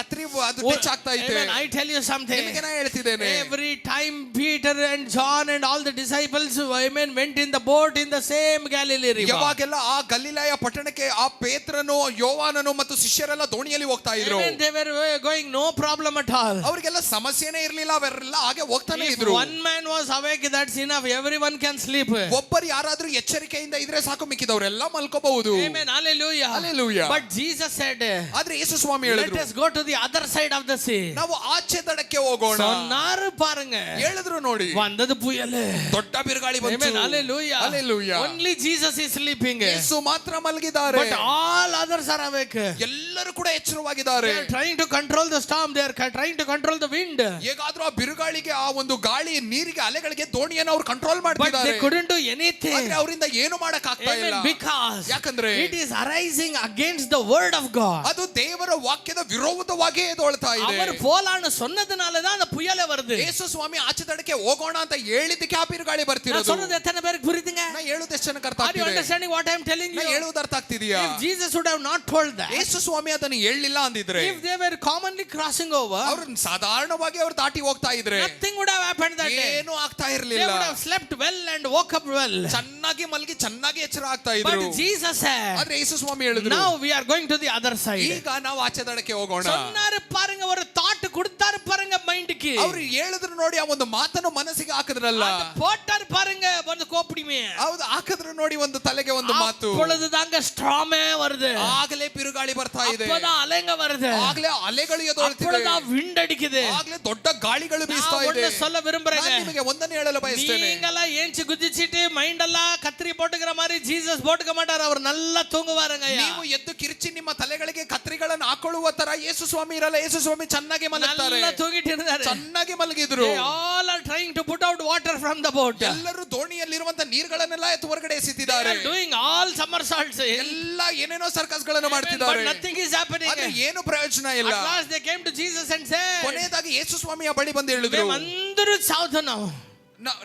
ಕತ್ರಿ ಅದು ಟಚ್ ಆಗ್ತಾ ಇದೆ. Amen. I tell you something. ನಿಮಗೆ ನಾನು ಹೇಳ್ತಿದ್ದೇನೆ. Every time Peter and John and all the disciples, amen, went in the boat in the same Galilee river. ಯಾವಾಗೆಲ್ಲ ಆ ಗಲಿಲಾಯ ಪಟ್ಟಣಕ್ಕೆ ಆ ಪೇತ್ರನು, ಯೋವಾನನು ಮತ್ತು ಶಿಷ್ಯರೆಲ್ಲ ದೋಣಿಯಲ್ಲಿ ಹೋಗ್ತಾ ಇದ್ರು. Amen. They were going, no problem at all. ಅವರಿಗೆಲ್ಲ ಸಮಸ್ಯೆನೇ ಇರಲಿಲ್ಲ, ಅವರೆಲ್ಲ ಹಾಗೆ ಹೋಗ್ತಾನೆ If ಇದ್ರು. one man was awake, that's enough. Everyone can sleep. ಒಬ್ಬರು ಯಾರಾದ್ರೂ ಎಚ್ಚರಿಕೆಯಿಂದ ಇದ್ರೆ ಸಾಕು, ಮಿಕ್ಕಿದವರೆಲ್ಲ ಮಲ್ಕೋಬಹುದು. Amen. Hallelujah. Hallelujah. But Jesus said, ಆದ್ರೆ ಯೇಸು ಸ್ವಾಮಿ let ಹೇಳಿದ್ರು, us go to the other side of the sea. ನಾವು ಆಚೆ ದಡಕ್ಕೆ ಹೋಗೋಣ. சொன்னாரு பாருங்க. ಹೇಳಿದ್ರು ನೋಡಿ, வந்தது புயல். ದೊಡ್ಡ ಬಿರುಗಾಳಿ ಬಂತು. Amen. Hallelujah. Hallelujah. Only Jesus is sleeping. ಯೇಸು ಮಾತ್ರ ಮಲಗಿದ್ದಾರೆ. But all others are awake. ಎಲ್ಲರೂ ಕೂಡ ಎಚ್ಚರವಾಗಿದ್ದಾರೆ. They are trying to control the storm. They are trying to control the wind. ಹೇಗಾದ್ರೂ ಆ ಬಿರುಗಾಳಿಗೆ, ಆ ಒಂದು ಗಾಳಿ ನೀರಿಗೆ, ಅಲೆಗಳಿಗೆ ದೋಣಿಯನ್ನು ಅವರು ಕಂಟ್ರೋಲ್ But ಮಾಡ್ತಿದ್ದಾರೆ. they couldn't do anything. ಆದ್ರೆ ಅವರಿಂದ ಏನು ಮಾಡಕ್ ಆಗ್ತಾ ಇಲ್ಲ. Amen. Because ಯಾಕಂದ್ರೆ it is arising against the word of God. ಅದು ದೇವರ ವಾಕ್ಯದ ವಿರೋಧವಾಗಿ ಎದ್ದೇಳ್ತಾ ಇದೆ. அவர் போலான்னு சொன்னதுனால தான் அந்த புயலே வருது. ಯೇಸು ಸ್ವಾಮಿ ಆಚೆ ದಡಕ್ಕೆ ಹೋಗೋಣ ಅಂತ ಹೇಳಿದ್ದಕ್ಕೆ ಆ ಬಿರುಗಾಳಿ நான் ಬರ್ತಿರೋದು. சொன்னது எத்தனை பேருக்கு புரியுதுங்க? ನಾ ಹೇಳುವುದು ಎಷ್ಟು ಜನಕ್ಕೆ ಅರ್ಥ Are you ಆಗ್ತಿದೆ? understanding what I am telling ನಾ you? ಹೇಳುವುದು ಅರ್ಥ ಆಗ್ತಿದೆಯಾ? If Jesus would have not told that, ಯೇಸು ಸ್ವಾಮಿ ಅದನ್ನು ಹೇಳಲಿಲ್ಲ ಅಂದಿದ್ರೆ, if they were commonly crossing over, ಅವರು ಸಾಧಾರಣವಾಗಿ ಅವರು ದಾಟಿ ಹೋಗ್ತಾ ಇದ್ರೆ nothing would have happened that day. ಏನು ಆಗ್ತಾ They ಇರಲಿಲ್ಲ. would have slept well and woke up well. ಚೆನ್ನಾಗಿ ಮಲಗಿ ಚೆನ್ನಾಗಿ ಎಚ್ಚರ ಆಗ್ತಾ ಇದ್ರು. But Jesus said, ಆದ್ರೆ ಯೇಸು ಸ್ವಾಮಿ ಹೇಳಿದ್ರು, now we are going to the other side. ಈಗ ನಾವು ಆಚೆ ದಡಕ್ಕೆ ಹೋಗೋಣ. சொன்னாரு பாருங்க, ஒரு thought கொடுத்தாரு பாருங்க மைண்டுக்கு. ಅವ್ರು ಹೇಳಿದ್ರು ನೋಡಿ, ಆ ಒಂದು ಮಾತನ್ನು ಮನಸ್ಸಿಗೆ ಹಾಕಿದ್ರಲ್ಲ, போட்டாரு பாருங்க ಒಂದು ಕೋಪಡಿಮೆ. ಹೌದು, ಹಾಕಿದ್ರು ನೋಡಿ ಒಂದು ತಲೆಗೆ ಒಂದು ಮಾತು. அப்பொழுதுதாங்க ஸ்ட்ராமே வருது. ಆಗಲೇ ಬಿರುಗಾಳಿ ಬರ್ತಾ ಇದೆ. அப்பதான் அலைங்க வருது. ಆಗಲೇ ಅಲೆಗಳು ಎದ್ದೇಳುತ್ತಿವೆ. அப்பொழுதுதான் ವಿಂಡ್ ಅಡಿக்குது. ಆಗಲೇ ದೊಡ್ಡ ಗಾಳಿಗಳು ಬೀಸ್ತಾ ಇದೆ. ஒண்ணு சொல்ல விரும்புறேன். ನಾನು ನಿಮಗೆ ಒಂದನ್ನು ಹೇಳಲು ಬಯಸ್ತೇನೆ. நீங்களா ஏஞ்சி குதிச்சிட்டு மைண்ட் எல்லாம் கத்திரி போட்டுக்கிற மாதிரி ஜீசஸ் போட்டுக்க மாட்டார். அவர் நல்லா தூங்குவாருங்க. ನೀವು ಎದ್ದು ಕಿರ್ಚಿ ನಿಮ್ಮ ತಲೆಗಳಿಗೆ ಕತ್ರಿಗಳನ್ನು ಹಾಕೊಳ್ಳುವ ತರ ಯೇಸು ಸ್ವಾಮಿ ಇರಲ್ಲ. ಯೇಸು ಸ್ವಾಮಿ ಚೆನ್ನಾಗಿ ಮಲಗ್ತಾರೆ. நல்லா தூங்கிட்டு இருந்தாரு. ಚೆನ್ನಾಗಿ ಮಲಗಿದ್ರು. They all are trying to put out water from the boat. ಎಲ್ಲರೂ ದೋಣಿಯಲ್ಲಿರುವಂತ ನೀರುಗಳನ್ನೆಲ್ಲ ಎತ್ತು ಹೊರಗಡೆ ಎಸೆತಿದ್ದಾರೆ. They are doing all somersaults. ಎಲ್ಲ ಏನೇನೋ ಸರ್ಕಸ್ ಗಳನ್ನು ಮಾಡ್ತಿದ್ದಾರೆ. But nothing is happening. ಆದ್ರೆ ಏನು ಪ್ರಯೋಜನ ಇಲ್ಲ. At last they came to Jesus and said, ಕೊನೆಯದಾಗಿ ಯೇಸು ಸ್ವಾಮಿಯ ಬಳಿ ಬಂದು ಹೇಳಿದ್ರು, ಮೇವಂತರೂ ಸಾವ್ತು ನಾವು.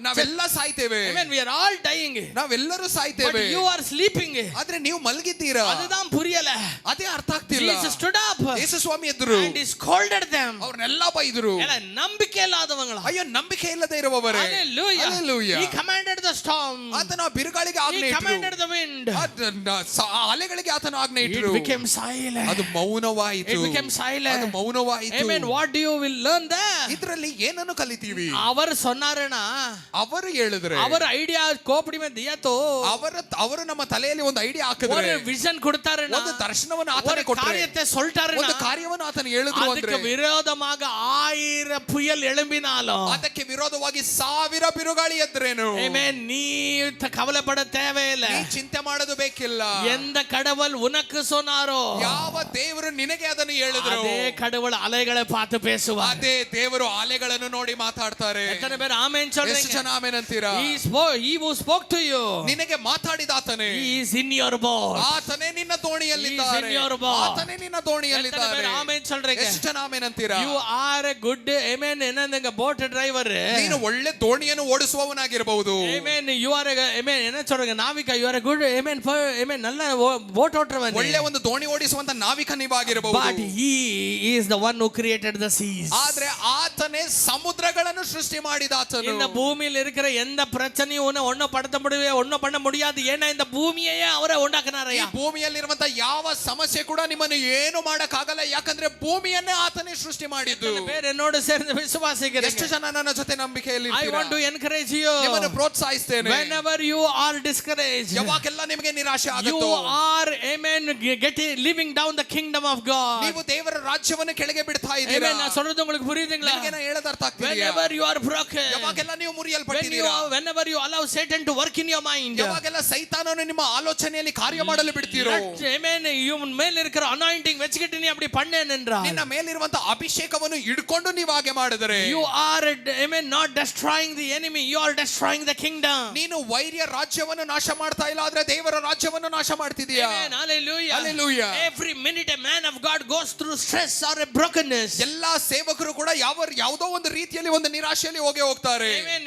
ನಾವೆಲ್ಲ ಸಾಯ್ತೇವೆ. Amen, we are all dying. ನಾವೆಲ್ಲರೂ ಸಾಯ್ತೇವೆ. But you are sleeping. ಆದ್ರೆ ನೀವು ಮಲಗಿದ್ದೀರಾ. அதுதான் புரியல. ಅದೇ ಅರ್ಥ ಆಗ್ತಿಲ್ಲ. Jesus stood up. ಯೇಸು ಸ್ವಾಮಿ ಎದ್ರು. And he scolded them. ಅವ್ರನ್ನೆಲ್ಲ ಬೈದ್ರು. ಎಲ್ಲ ನಂಬಿಕೆ ಇಲ್ಲದವங்கள. ಅಯ್ಯೋ, ನಂಬಿಕೆ ಇಲ್ಲದೆ ಇರುವವರೇ. Hallelujah. Hallelujah. He commanded the storm. ಆತನು ಬಿರುಗಾಳಿಗೆ ಆಜ್ಞೆ He ಇಟ್ಟರು. commanded the wind. ಅಲೆಗಳಿಗೆ ಆತನು ಆಜ್ಞೆ ಇಟ್ಟರು. It became silent. ಅದು ಮೌನವಾಯಿತು. It became silent. ಅದು ಮೌನವಾಯಿತು. Amen. What do you will learn there? ಇದರಲ್ಲಿ ಏನನ್ನು ಕಲಿತೀವಿ? ಅವರು சொன்னாரேனா, ಅವರು ಹೇಳಿದ್ರೆ, ಅವರ ಐಡಿಯಾ ಕೋಪಡಿ ಮೇಲೆ ದಿಯಾತೋ, ಅವರು ನಮ್ಮ ತಲೆಯಲ್ಲಿ ಒಂದು ಐಡಿಯಾ ಹಾಕಿದ್ರೆ, ಒಂದು ವಿಷನ್ ಕೊಡ್ತಾರೇನಾ, ಒಂದು ದರ್ಶನವನ್ನು ಆತನೇ ಕೊಟ್ಟರೆ, ಕಾರ್ಯತೆ சொல்லிட்டாರೇನಾ, ಒಂದು ಕಾರ್ಯವನ್ನು ಆತನು ಹೇಳಿದ್ರು ಅಂದ್ರೆ, ಅದಕ್ಕೆ ವಿರೋಧமாக 1000 புயல் எழும்பினாலும், ಅದಕ್ಕೆ ವಿರೋಧವಾಗಿ 1000 ಬಿರುಗಾಳಿ ಎದ್ರೇನು, ಆಮೆನ್, ನೀ ಕವಲೆಪಡ தேவையில்லை, ನೀ ಚಿಂತೆ ಮಾಡೋದು ಬೇಕಿಲ್ಲ. எந்த கடவுள் உனக்கு சொன்னாரோ, ಯಾವ ದೇವರು ನಿನಗೆ ಅದನ್ನು ಹೇಳಿದ್ರು, ಅದೇ கடவுள் ಅಲೆகளை பார்த்து பேசுவார். ಅದೇ ದೇವರು ಅಲೆಗಳನ್ನು ನೋಡಿ ಮಾತಾಡ್ತಾರೆ. ಎಷ್ಟನೇ பேர் ಆಮೆನ್ சொல்றீங்க? ಎಷ್ಟು ಜನ ಆಮೆನ್ ಅಂತೀರಾ? He who spoke to you, ನಿನಗೆ ಮಾತಾಡಿದ ಆತನೇ, he is in your boat. ಆತನೇ ನಿನ್ನ ದೋಣಿಯಲ್ಲಿದ್ದಾರೆ. He is in your boat. ಆತನೇ ನಿನ್ನ ದೋಣಿಯಲ್ಲಿದ್ದಾರೆ. ಎಷ್ಟನೇ பேர் ಆಮೆನ್ சொல்றீங்க? ಎಷ್ಟು ಜನ ಆಮೆನ್ ಅಂತೀರಾ? You are a good, amen, என்னங்க boat driver. ನೀನು ಒಳ್ಳೆ ದೋಣಿಯನ್ನು ಓಡಿಸುವವನಾಗಿರಬಹುದು. Amen, you are a, amen, என்ன சொல்றீங்க? ನಾವಿಕ, you are a good, amen, amen, நல்ல ಬೋಟ್ ಓಟ್ರವನು. ಒಳ್ಳೆ ಒಂದು ದೋಣಿ ಓಡಿಸುವಂತ ನಾವಿಕ ನೀವಾಗಿರಬಹುದು. But he is the one who created the seas. ಆದ್ರೆ ಆತನೇ ಸಮುದ್ರಗಳನ್ನು ಸೃಷ್ಟಿ ಮಾಡಿದ ಆತನು. இந்த பூமியில் இருக்கிற எந்த பிரச்சனையும் ஒன்னும் பண்ண முடியாது. ஏன்னா இந்த பூமியையே ಅವರೇ ಉಂಟಾಕನಾರಯ್ಯ. ಈ ಭೂಮಿಯಲ್ಲಿರುವಂತ ಯಾವ ಸಮಸ್ಯೆ ಕೂಡ ನಿಮ್ಮನ್ನು ಏನು ಮಾಡಕ್ಕಾಗಲ್ಲ. ಯಾಕಂದ್ರೆ ಭೂಮಿಯನ್ನೇ ಆತನೇ ಸೃಷ್ಟಿ ಮಾಡಿದ್ದು. ಬೇರೆ ನೋಡು ಸೇರಿದ ವಿಶ್ವಾಸಿಗರು, ಎಷ್ಟು ಜನ ನನ್ನ ಜೊತೆ ನಂಬಿಕೆಯಲ್ಲಿ I want to encourage you. ನಿಮ್ಮನ್ನು ಪ್ರೋತ್ಸಾಹಿಸ್ತೇನೆ. Whenever you are discouraged, ಯಾವಾಗೆಲ್ಲ ನಿಮಗೆ ನಿರಾಶೆ you ಆಗುತ್ತೋ, are, amen, living down the kingdom of God. ನೀವು ದೇವರ ರಾಜ್ಯವನ್ನು ಕೆಳಗೆ ಬಿಡ್ತಾ ಇದ್ದೀರಾ. Amen, ನಾನು சொல்றது உங்களுக்கு புரியுதுங்களா? ನಿಮಗೆ ನಾನು ಹೇಳೋದು ಅರ್ಥ ಆಗ್ತಿದೆಯಾ? Whenever you are broken, ಯಾವಾಗೆಲ್ಲ ನೀವು ಮುರಿಯಲ್ಪಟ್ಟಿದ್ದೀರಾ, whenever you allow Satan to work in your mind, ಯಾವಾಗೆಲ್ಲ ಸೈತಾನನು ನಿಮ್ಮ ಆಲೋಚನೆಯಲ್ಲಿ ಕಾರ್ಯ ಮಾಡಲು ಬಿಡ್ತೀರೋ, amen, ಇವನ್ ಮೇಲೆ இருக்கிற ಅನಾಯಿಂಟಿಂಗ್ வெச்சிட்டு ನೀ அப்படி பண்ணேனென்றா, ನಿನ್ನ ಮೇಲಿರುವಂತ ಅಭಿಷೇಕವನ್ನು ಹಿಡ್ಕೊಂಡು ನೀವು ಹಾಗೆ ಮಾಡಿದರೆ, you are, amen, not destroying the enemy, you are destroying the kingdom. ನೀನು ವೈರ್ಯ ರಾಜ್ಯವನ್ನು ನಾಶ ಮಾಡ್ತಾ ಇಲ್ಲ, ಆದ್ರೆ ದೇವರ ರಾಜ್ಯವನ್ನು ನಾಶ ಮಾಡ್ತಿದೀಯಾ. Amen, hallelujah. Hallelujah. Every minute a man of God goes through stress or a brokenness. ಎಲ್ಲಾ ಸೇವಕರು ಕೂಡ ಯಾವುದೋ ಒಂದು ರೀತಿಯಲ್ಲಿ ಒಂದು ನಿರಾಶೆಯಲ್ಲಿ ಹೋಗ್ತಾರೆ. Amen.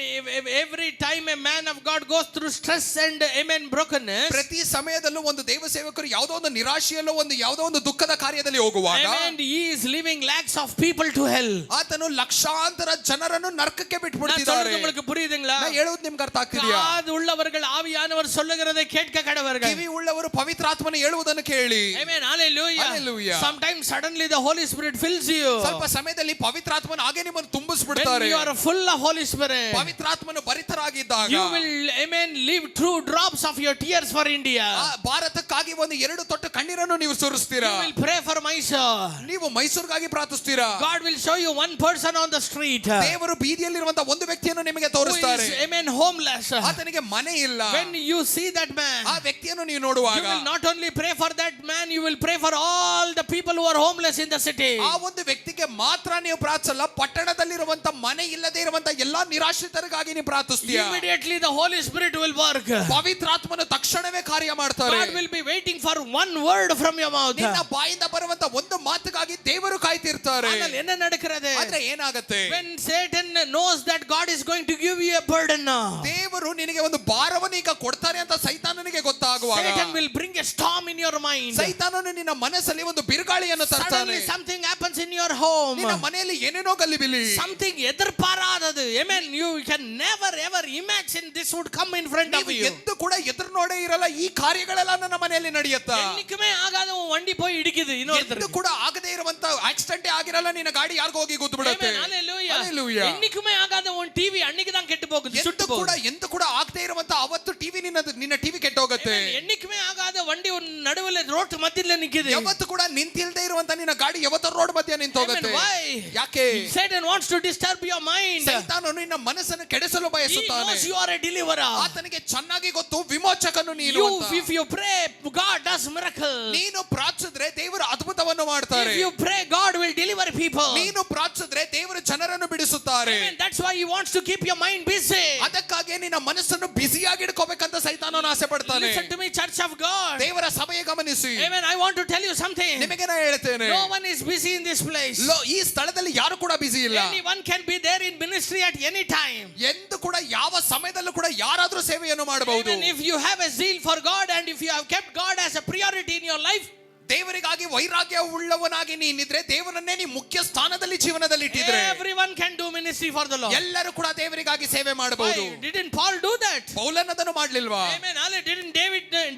Every time a man of God goes through stress and, amen, brokenness, ಪ್ರತಿ ಸಮಯದಲ್ಲೂ ಒಂದು ದೇವ ಸೇವಕರು ಯಾವುದೋ ಒಂದು ನಿರಾಶೆಯಲ್ಲೋ ಯಾವುದೋ ಒಂದು ದುಃಖದ ಕಾರ್ಯದಲ್ಲಿ ಹೋಗುವಾಗ, amen, he is leaving lakhs of people to hell. ಆತನು ಲಕ್ಷಾಂತರ ಜನರನ್ನು ನರಕಕ್ಕೆ ಬಿಟ್ಬಿಡ್ತಿದ್ದಾರೆ. உங்களுக்கு புரியுதுங்களா? ನಾನು ಹೇಳೋದು ನಿಮ್ಗೆ ಅರ್ಥ ಆಗ್ತಿದೆಯಾ? காது உள்ளவர்கள் ஆவியானவர் சொல்லுகிறதை கேட்க கடவர்கள். ಕಿವಿ ಉಳ್ಳವರು ಪವಿತ್ರಾತ್ಮನ ಹೇಳುವುದನ್ನು ಕೇಳಿ. Amen, hallelujah. Hallelujah. Sometimes suddenly the Holy Spirit fills you. ಸ್ವಲ್ಪ ಸಮಯದಲ್ಲಿ ಪವಿತ್ರಾತ್ಮನ ಹಾಗೆ ನಿಮ್ಮನ್ನು When ತುಂಬಿಸ್ಬಿಡ್ತಾರೆ. you are full of Holy Spirit, ಪವಿತ್ರಾತ್ಮನು ಭರಿತರಾಗಿದ್ದಾಗ you will, amen, leave true drops of your tears for India. ಭಾರತಕ್ಕಾಗಿ ಒಂದು 2 ತೊಟ್ಟು ಕಣ್ಣೀರನ್ನು ನೀವು ಸುರಿಸ್ತೀರಾ. You will pray for Mysore. ನೀವು ಮೈಸೂರಿಗಾಗಿ ಪ್ರಾರ್ಥಿಸ್ತೀರಾ. God will show you one person on the street, ದೇವರು ಬೀದಿಯಲ್ಲಿರುವಂತ ಒಂದು ವ್ಯಕ್ತಿಯನ್ನು ನಿಮಗೆ who ತೋರಿಸ್ತಾರೆ. is, amen, homeless. ಆತನಿಗೆ ಮನೆ ಇಲ್ಲ. When you see that man, ಆ ವ್ಯಕ್ತಿಯನ್ನು ನೀವು ನೋಡುವಾಗ, you will not only pray for that man, you will pray for all the people who are homeless in the city. ಆ ಒಂದು ವ್ಯಕ್ತಿಗೆ ಮಾತ್ರ ನೀವು ಪ್ರಾರ್ಥಿಸಲ್ಲ, ಪಟ್ಟಣದಲ್ಲಿರುವಂತ ಮನೆ ಇಲ್ಲದೆ ಇರುವಂತ ಎಲ್ಲಾ ನಿರಾಶ್ರಿತರಿಗಾಗಿ ನೀವು ಪ್ರಾರ್ಥಿಸ್ತೀಯ. Immediately the Holy Spirit will work. ಪವಿತ್ರಾತ್ಮನು ತಕ್ಷಣವೇ ಕಾರ್ಯ ಮಾಡ್ತಾರೆ. God will be waiting for one word from your mouth. ನಿನ್ನ ಬಾಯಿಂದ ಬರುವಂತ ಒಂದು ಮಾತಿಗಾಗಿ ದೇವರು ಕಾಯ್ತಿರ್ತಾರೆ. ஆனால் என்ன நடக்கிறது? ಆದ್ರೆ ಏನಾಗುತ್ತೆ? When Satan knows that God is going to give you a burden now, ದೇವರು ನಿನಗೆ ಒಂದು ಭಾರವನ್ನು ಈಗ ಕೊಡ್ತಾರೆ ಅಂತ ಸೈತಾನನಿಗೆ ಗೊತ್ತಾಗುವಾಗ Satan will bring a storm in your mind. ಸೈತಾನನು ನಿನ್ನ ಮನಸ್ಸಲ್ಲಿ ಒಂದು ಬಿರುಗಾಳಿಯನ್ನು ತರ್ತಾನೆ. Suddenly something happens in your home. ನಿನ್ನ ಮನೆಯಲ್ಲಿ ಏನೇನೋ ಗಲಿಬಿಲಿ. Something ಎದುರ್ಪಾರಾದದು. Amen. You can never ever imagine this would come in front of you. ಎಂದು ಕೂಡ ಎದುರು ನೋಡೇ ಇರಲ್ಲ ಈ ಕಾರ್ಯಗಳೆಲ್ಲ ನನ್ನ ಮನೆಯಲ್ಲಿ ನಡೆಯುತ್ತಾ. என்னைக்குமே ஆகாத உன் வண்டி போய் இடிக்குது இன்னொருத்தர். ಎಂದು ಕೂಡ ಆಗದೇ ಇರುವಂತ ಆಕ್ಸಿಡೆಂಟ್ ಆಗಿರಲ್ಲ, ನಿನ್ನ ಗಾಡಿ ಯಾರಿಗೋ ಹೋಗಿ ಗುದ್ದು ಬಿಡುತ್ತೆ. Hallelujah. என்னைக்குமே ஆகாத உன் டிவி அன்னைக்கு தான் கெட்டு போகுது, சுட்டு போகுது. ಎಂದು ಕೂಡ ಆಗದೇ ಇರುವಂತ ಅವತ್ತು ಟಿವಿ ನಿನ್ನ ಟಿವಿ ಕೆಟ್ಟು ಹೋಗುತ್ತೆ. என்னைக்குமே ஆகாத வண்டி உன் நடுவுல ரோட் மத்தியில நிக்குது. ಯಾವತ್ತು ಕೂಡ ನಿಂತಿಲ್ಲದೆ ಇರುವಂತ ನಿನ್ನ ಗಾಡಿ ಯಾವತ್ತೋ ರೋಡ್ ಮಧ್ಯೆ ನಿಂತು ಹೋಗುತ್ತೆ. ಯಾಕೆ? Satan wants to disturb your mind. ಸೈತಾನನು ನಿನ್ನ ಮನಸ್ಸನ್ನು ಕೆಡಿಸಲು ಬಯಸುತ್ತಾನೆ. He knows you are a deliverer. ಆತನಿಗೆ ಚೆನ್ನಾಗಿ ಗೊತ್ತು ವಿಮೋಚಕನು ನೀನು ಅಂತ. If you pray, God does miracle. ನೀನು ಪ್ರಾರ್ಥಿಸಿದ್ರೆ ದೇವರು ಅದ್ಭುತವನ್ನು ಮಾಡ್ತಾರೆ. If you pray, God will deliver people. ನೀನು ಪ್ರಾರ್ಥಿಸಿದ್ರೆ ದೇವರು ಜನರನ್ನು ಬಿಡಿಸುತ್ತಾರೆ. That's why he wants to keep your mind busy. ಅದಕ್ಕಾಗಿ ನಿನ್ನ ಮನಸ್ಸನ್ನು ಬಿಸಿಯಾಗಿ ಇಟ್ಕೋಬೇಕಂತ ಸೈತಾನನು ಆಸೆ ಪಡ್ತಾನೆ. Listen to me, church of God. ದೇವರ ಸಭೆಯ ಗಮನಿಸಿ. Amen. I want to tell you something. ನಿಮಗೆ ನಾನು ಹೇಳ್ತೇನೆ, no one is busy in this place. ಈ ಸ್ಥಳದಲ್ಲಿ ಯಾರು ಕೂಡ ಬಿಸಿ ಇಲ್ಲ. Anyone can be there in ministry at any time. ಎಂದು ಕೂಡ ಯಾವ ಸಮಯದಲ್ಲೂ ಕೂಡ ಯಾರಾದರೂ ಸೇವೆಯನ್ನು ಮಾಡಬಹುದು. If you have a zeal for God and if you have kept God as a priority in your life, ದೇವರಿಗಾಗಿ ವೈರಾಗ್ಯ ಉಳ್ಳವನಾಗಿ ನೀನಿದ್ರೆ, ದೇವರನ್ನೇ ನೀ ಮುಖ್ಯ ಸ್ಥಾನದಲ್ಲಿ ಜೀವನದಲ್ಲಿ ಇಟ್ಟಿದ್ರೆ, everyone can do ministry for the Lord. ಎಲ್ಲರೂ ಕೂಡ ದೇವರಿಗಾಗಿ ಸೇವೆ ಮಾಡಬಹುದು. Didn't Paul do that? ಪೌಲನು ಅದನ್ನು ಮಾಡಲಿಲ್ವಾ? Amen. Didn't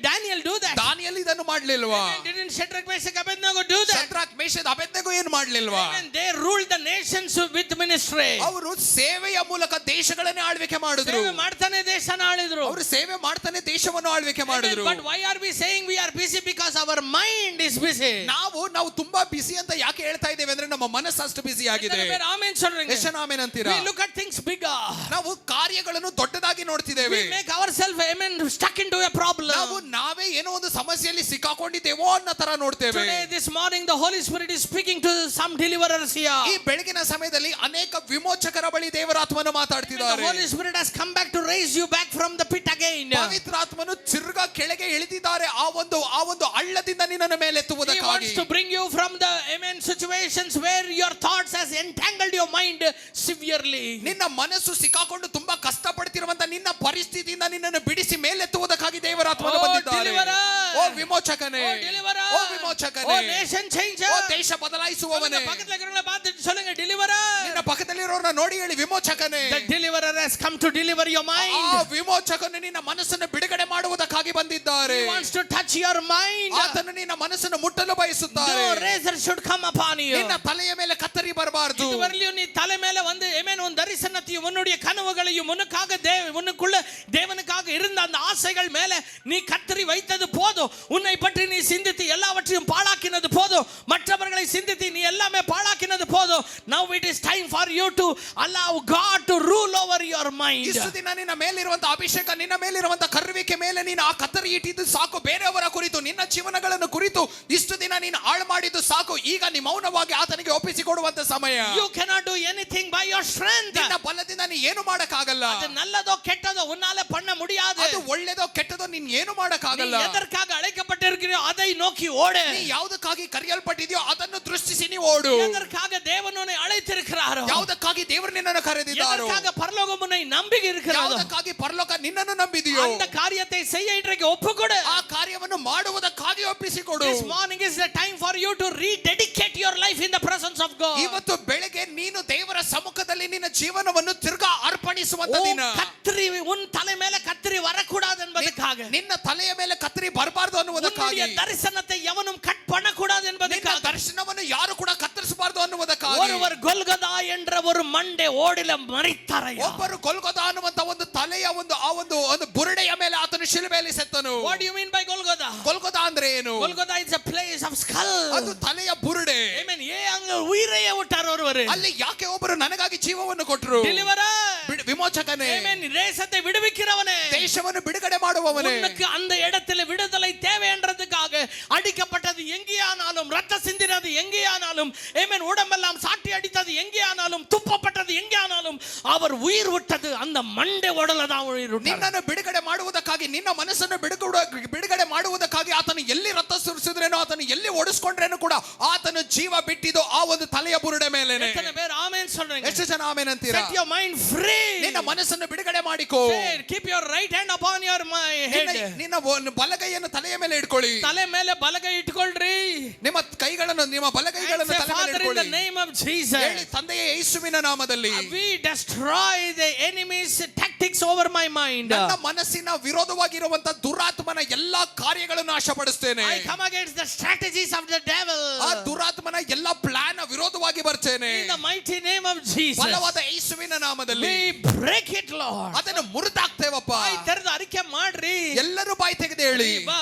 Daniel do that? Daniel ಇದನ್ನು ಮಾಡಲಿಲ್ವಾ? Didn't Shadrach, Meshach, Abednego do that? Shadrach, Meshach, Abednego ಏನು ಮಾಡಲಿಲ್ವಾ? They ruled the nations with ministry. ಅವರು ಸೇವೆಯ ಮೂಲಕ ದೇಶಗಳನ್ನೇ ಆಳ್ವಿಕೆ ಮಾಡಿದ್ರು. ಸೇವೆ ಮಾಡ್ತಾನೆ ದೇಶನ ಆಳಿದ್ರು. ಅವರು ಸೇವೆ ಮಾಡ್ತಾನೆ ದೇಶವನ್ನು ಆಳ್ವಿಕೆ ಮಾಡಿದ್ರು. But why are we saying we are busy? Because our mind is busy. ನಾವು ತುಂಬಾ ಬಿಸಿ ಅಂತ ಯಾಕೆ ಹೇಳ್ತಾ ಇದ್ದೇವೆ ಅಂದ್ರೆ ನಮ್ಮ ಮನಸ್ಸು ಅಷ್ಟು ಬಿಸಿ ಆಗಿದೆ. ಆಮೆನ್ சொல்றீங்க. ಎಷ್ಟು ಆಮೆನ್ ಅಂತೀರಾ? We look at things bigger. ನಾವು ಕಾರ್ಯಗಳನ್ನು ದೊಡ್ಡದಾಗಿ ನೋಡ್ತಿದ್ದೇವೆ. We make ourselves stuck into a problem. ನಾವೇ ಏನೋ ಒಂದು ಸಮಸ್ಯೆಯಲ್ಲಿ ಸಿಕ್ಕಾಕೊಂಡಿದ್ದೇವೋ ಅನ್ನೋ ತರ ನೋಡ್ತೇವೆ. Today this morning the Holy Spirit is speaking to some deliverers here. ಈ ಬೆಳಗಿನ ಸಮಯದಲ್ಲಿ ಅನೇಕ ವಿಮೋಚಕರ ಬಳಿ ದೇವರ ಆತ್ಮನು ಮಾತಾಡ್ತಿದ್ದಾರೆ. The Holy Spirit has come back to raise you back from the pit again. ಪವಿತ್ರ ಆತ್ಮನು ತಿರ್ಗಾ ಕೆಳಗೆ ಇಳಿದಿದ್ದಾರೆ ಆ ಒಂದು ಹಳ್ಳದಿಂದ ನಿನ್ನನ್ನು ಮೇಲೆ ಎತ್ತುವುದಕ್ಕಾಗಿ. He wants to bring you from the situations where your thoughts has entangled your mind severely. ನಿನ್ನ ಮನಸ್ಸು ಸಿಕ್ಕಾಕೊಂಡು ತುಂಬಾ ಕಷ್ಟಪಡ್ತಿರುವಂತ ನಿನ್ನ ಪರಿಸ್ಥಿತಿಯಿಂದ ನಿನ್ನನ್ನು ಬಿಡಿಸಿ ಮೇಲೆತ್ತುವುದಕ್ಕಾಗಿ ದೇವರ ಆತ್ಮನು ಬಂದಿದ್ದಾರೆ. ಓ ವಿಮೋಚಕನೇ, ಓ ವಿಮೋಚಕನೇ, ಓ ನೇಷನ್ ಚೇಂಜರ್, ಓ ದೇಶ ಬದಲಾಯಿಸುವವನೇ. ಪಕ್ಕದಲ್ಲಿ ಇರೋನ ಮಾತು சொல்லுங்க ಡೆಲಿವರರ್. ನಿನ್ನ ಪಕ್ಕದಲ್ಲಿರೋರನ್ನ ನೋಡಿ ಹೇಳಿ ವಿಮೋಚಕನೇ. The deliverer has come to deliver your mind. ಆ ವಿಮೋಚಕನು ನಿನ್ನ ಮನಸ್ಸನ್ನು ಬಿಡುಗಡೆ ಮಾಡುವುದಕ್ಕಾಗಿ ಬಂದಿದ್ದಾರೆ. He wants to touch your mind. ಆತನು ನಿನ್ನ ಮನಸ್ಸನ್ನು ಮುಟ್ಟಲು ಬಯಸುತ್ತಾರೆ. No razor should come upon you. ನಿನ್ನ ತಲೆಯ ಮೇಲೆ ಕತ್ತರಿ ಬರಬಾರದು. இதுவரையிலும் நீ தலை மேல வந்து உன் தரிசனத்தையும் உன்னுடைய கனவுகளையும் உனக்குள்ள தேவனுக்காக இருந்த அந்த ஆசைகள் மேல நீ கத்தரி வைத்தது போதும். உன்னை பற்றி நீ சிந்தித்து எல்லாவற்றையும் பாழாக்கினது போதும். மற்றவர்களை சிந்தித்து நீ எல்லாமே பாழாக்கினது போதும். Now it is time for you to allow God to rule over your mind. ಇಷ್ಟು ದಿನ ನಿನ್ನ ಮೇಲಿರುವಂತ ಅಭಿಷೇಕ, ನಿನ್ನ ಮೇಲಿರುವಂತ ಕರುವಿಕೆ ಮೇಲೆ ನೀನು ಆ ಕತ್ತರಿ ಇಟ್ಟಿದ್ದು ಸಾಕು. ಬೇರೆಯವರ ಕುರಿತು, ನಿನ್ನ ಜೀವನಗಳನ್ನು ಕುರಿತು ಇಷ್ಟು ದಿನ ನೀನು ಹಾಳು ಮಾಡಿದ್ದು ಸಾಕು. ಈಗ ನೀ ಮೌನವಾಗಿ ಆತನಿಗೆ ಒಪ್ಪಿಸಿಕೊಡುವಂತ ಸಮಯ. You cannot do anything by your strength. ನಿನ್ನ ಬಲದಿಂದ ನೀ ಏನು ಮಾಡಕ್ಕಾಗಲ್ಲ. ಅದು நல்லதோ ಕೆಟ್ಟதோ உன்னால பண்ண முடியாது. ಅದು ಒಳ್ಳೆದೋ ಕೆಟ್ಟದೋ ನೀನು ಏನು ಮಾಡಕ್ಕಾಗಲ್ಲ. நீ எதற்காக அழைக்கப்பட்டிருக்கிறோ அதை நோக்கி ஓடு. ನೀ ಯಾವುದಕ್ಕಾಗಿ ಕರೆಯಲ್ಪಟ್ಟಿದೆಯೋ ಅದನ್ನು ದೃಷ್ಟಿಸಿ ನೀ ಓಡು. எதற்காக தேவன் உன்னை அழைத்திருக்கிறாரோ, ಯಾವುದಕ್ಕಾಗಿ ದೇವರು ನಿನ್ನನ್ನು ಕರೆದಿದ್ದಾರೋ, எதற்காக பரலோகம் உன்னை நம்பி இருக்கிறதோ, ಯಾವುದಕ್ಕಾಗಿ ಪರಲೋಕ ನಿನ್ನನ್ನು ನಂಬಿದೆಯೋ அந்த காரியத்தை செய்ய இன்றைக்கு ஒப்புக்கொடு. ಆ ಕಾರ್ಯವನ್ನು ಮಾಡುವುದಕ್ಕಾಗಿ ಒಪ್ಪಿಸಿಕೊಡು. This morning is the time for you to rededicate your life in the presence of God. ಇವತ್ತು ಬೆಳಗ್ಗೆ ನೀನು ದೇವರ ಸಮ್ಮುಖದಲ್ಲಿ ನಿನ್ನ ಜೀವನವನ್ನು ತಿರ್ಗಾ ಅರ್ಪಣಿಸುವಂತ ದಿನ. கத்திரி உன் தலை மேல கத்திரி வரக்கூடாது என்பதற்காக, ನಿನ್ನ ತಲೆಯ ಮೇಲೆ ಕತ್ತರಿ ಬರಬಾರದು ಅನ್ನುವುದಕ್ಕಾಗಿ, உன்னுடைய தரிசனத்தை எவனும் கட் பண்ணக்கூடாது என்பதற்காக, ದರ್ಶನವನ್ನು ಯಾರು ಕೂಡ ಕತ್ತರಿಸಬಾರದು ಅನ್ನುವುದಕ್ಕಾಗಿ ஒருவர் கொல்கதா என்ற ஒரு மண்டை ஓடில மரித்தாரையா. ಒಬ್ಬರು ಗೊಲ್ಗೊಥಾ ಅನ್ನುವಂತ ಒಂದು ತಲೆಯ ಒಂದು ಬುರುಡೆಯ ಮೇಲೆ ಆತನು ಶಿಲುಬೆಯಲ್ಲಿ ಸತ್ತನು. What do you mean by Golgotha? Golgotha ಅಂದ್ರೆ ಏನು? Golgotha is a place of skull. ಅದು ತಲೆಯ ಬುರುಡೆ. Amen. அங்க உயிரையே விட்டார் ஒருவர். ಅಲ್ಲಿ ಯಾಕೆ ಒಬ್ಬರು ನನಗಾಗಿ ಜೀವವನ್ನು ಕೊಟ್ಟರು? Deliverer. ವಿಮೋಚಕನೇ. Amen. தேசத்தை விடுவிக்கிறவனே, ದೇಶವನ್ನು ಬಿಡುಗಡೆ ಮಾಡುವವನೇ. உனக்கு அந்த இடத்துல விடுதலை தேவை என்றதுக்காக அடிக்கப்பட்டது எங்கேயானாலும், ரத்த சிந்தினது எங்கேயானாலும், ஆமென், உடம்பெல்லாம் சாட்டி அடித்தது எங்கேயானாலும், துப்பப்பட்டது அல்லது எங்கே ஆனாலும் அவர் உயிர் விட்டது அந்த மண்டை உடல தான் உயிர் விட்டார். ನಿನ್ನನ್ನು ಬಿಡುಗಡೆ ಮಾಡುವುದಕ್ಕಾಗಿ ನಿನ್ನ ಮನಸ್ಸನ್ನು ಬಿಡುಗಡೆ ಮಾಡುವುದಕ್ಕಾಗಿ ಆತನು ಎಲ್ಲಿ ರಕ್ತ ಸುರಿಸಿದ್ರೇನೋ ಆತನು ಎಲ್ಲಿ ಓಡಿಸ್ಕೊಂಡ್ರೇನೋ ಕೂಡ ಆತನು ಜೀವ ಬಿಟ್ಟಿದ್ದು ಆ ಒಂದು ತಲೆಯ ಬುರುಡೆ ಮೇಲೆನೆ. எத்தனை பேர் ஆமென் சொல்றீங்க? ಎಷ್ಟು ಜನ ಆಮೆನ್ ಅಂತೀರಾ? Set your mind free. ನಿನ್ನ ಮನಸ್ಸನ್ನು ಬಿಡುಗಡೆ ಮಾಡಿಕೋ. Keep your right hand upon your head. ನಿನ್ನ ಬಲಗೈಯನ್ನು ತಲೆಯ ಮೇಲೆ ಇಟ್ಕೊಳ್ಳಿ. ತಲೆ ಮೇಲೆ ಬಲಗೈ ಇಟ್ಕೊಳ್ಳ್ರಿ. ನಿಮ್ಮ ಕೈಗಳನ್ನು ನಿಮ್ಮ ಬಲಗೈಗಳನ್ನು ತಲೆ ಮೇಲೆ ಇಟ್ಕೊಳ್ಳಿ. In the name of Jesus. ಹೇಳಿ, ತಂದೆಯ ಯೇಸುವಿನ ನಾಮದಲ್ಲಿ we destroy the enemy's tactics over my mind. ನನ್ನ ಮನಸ್ಸಿನ ವಿರೋಧವಾಗಿರುವಂತ ದುರಾತ್ಮನ ಎಲ್ಲಾ ಕಾರ್ಯಗಳನ್ನು ನಾಶಪಡಿಸ್ತೇನೆ. I come against the strategies of the devil. ಆ ದುರಾತ್ಮನ ಎಲ್ಲಾ ಪ್ಲಾನ್ ವಿರೋಧವಾಗಿ ಬರ್ತೇನೆ. In the mighty name of Jesus. ಬಲವಾದ ಯೇಸುವಿನ ನಾಮದಲ್ಲಿ we break it, Lord. ಅದನ್ನು ಮುರಿದಾಕ್ತೇವಪ್ಪ. ಬಾಯಿ ತೆರೆದು ಅರಿಕೆ ಮಾಡ್ರಿ. ಎಲ್ಲರೂ ಬಾಯಿ ತೆಗೆದು ಹೇಳಿ,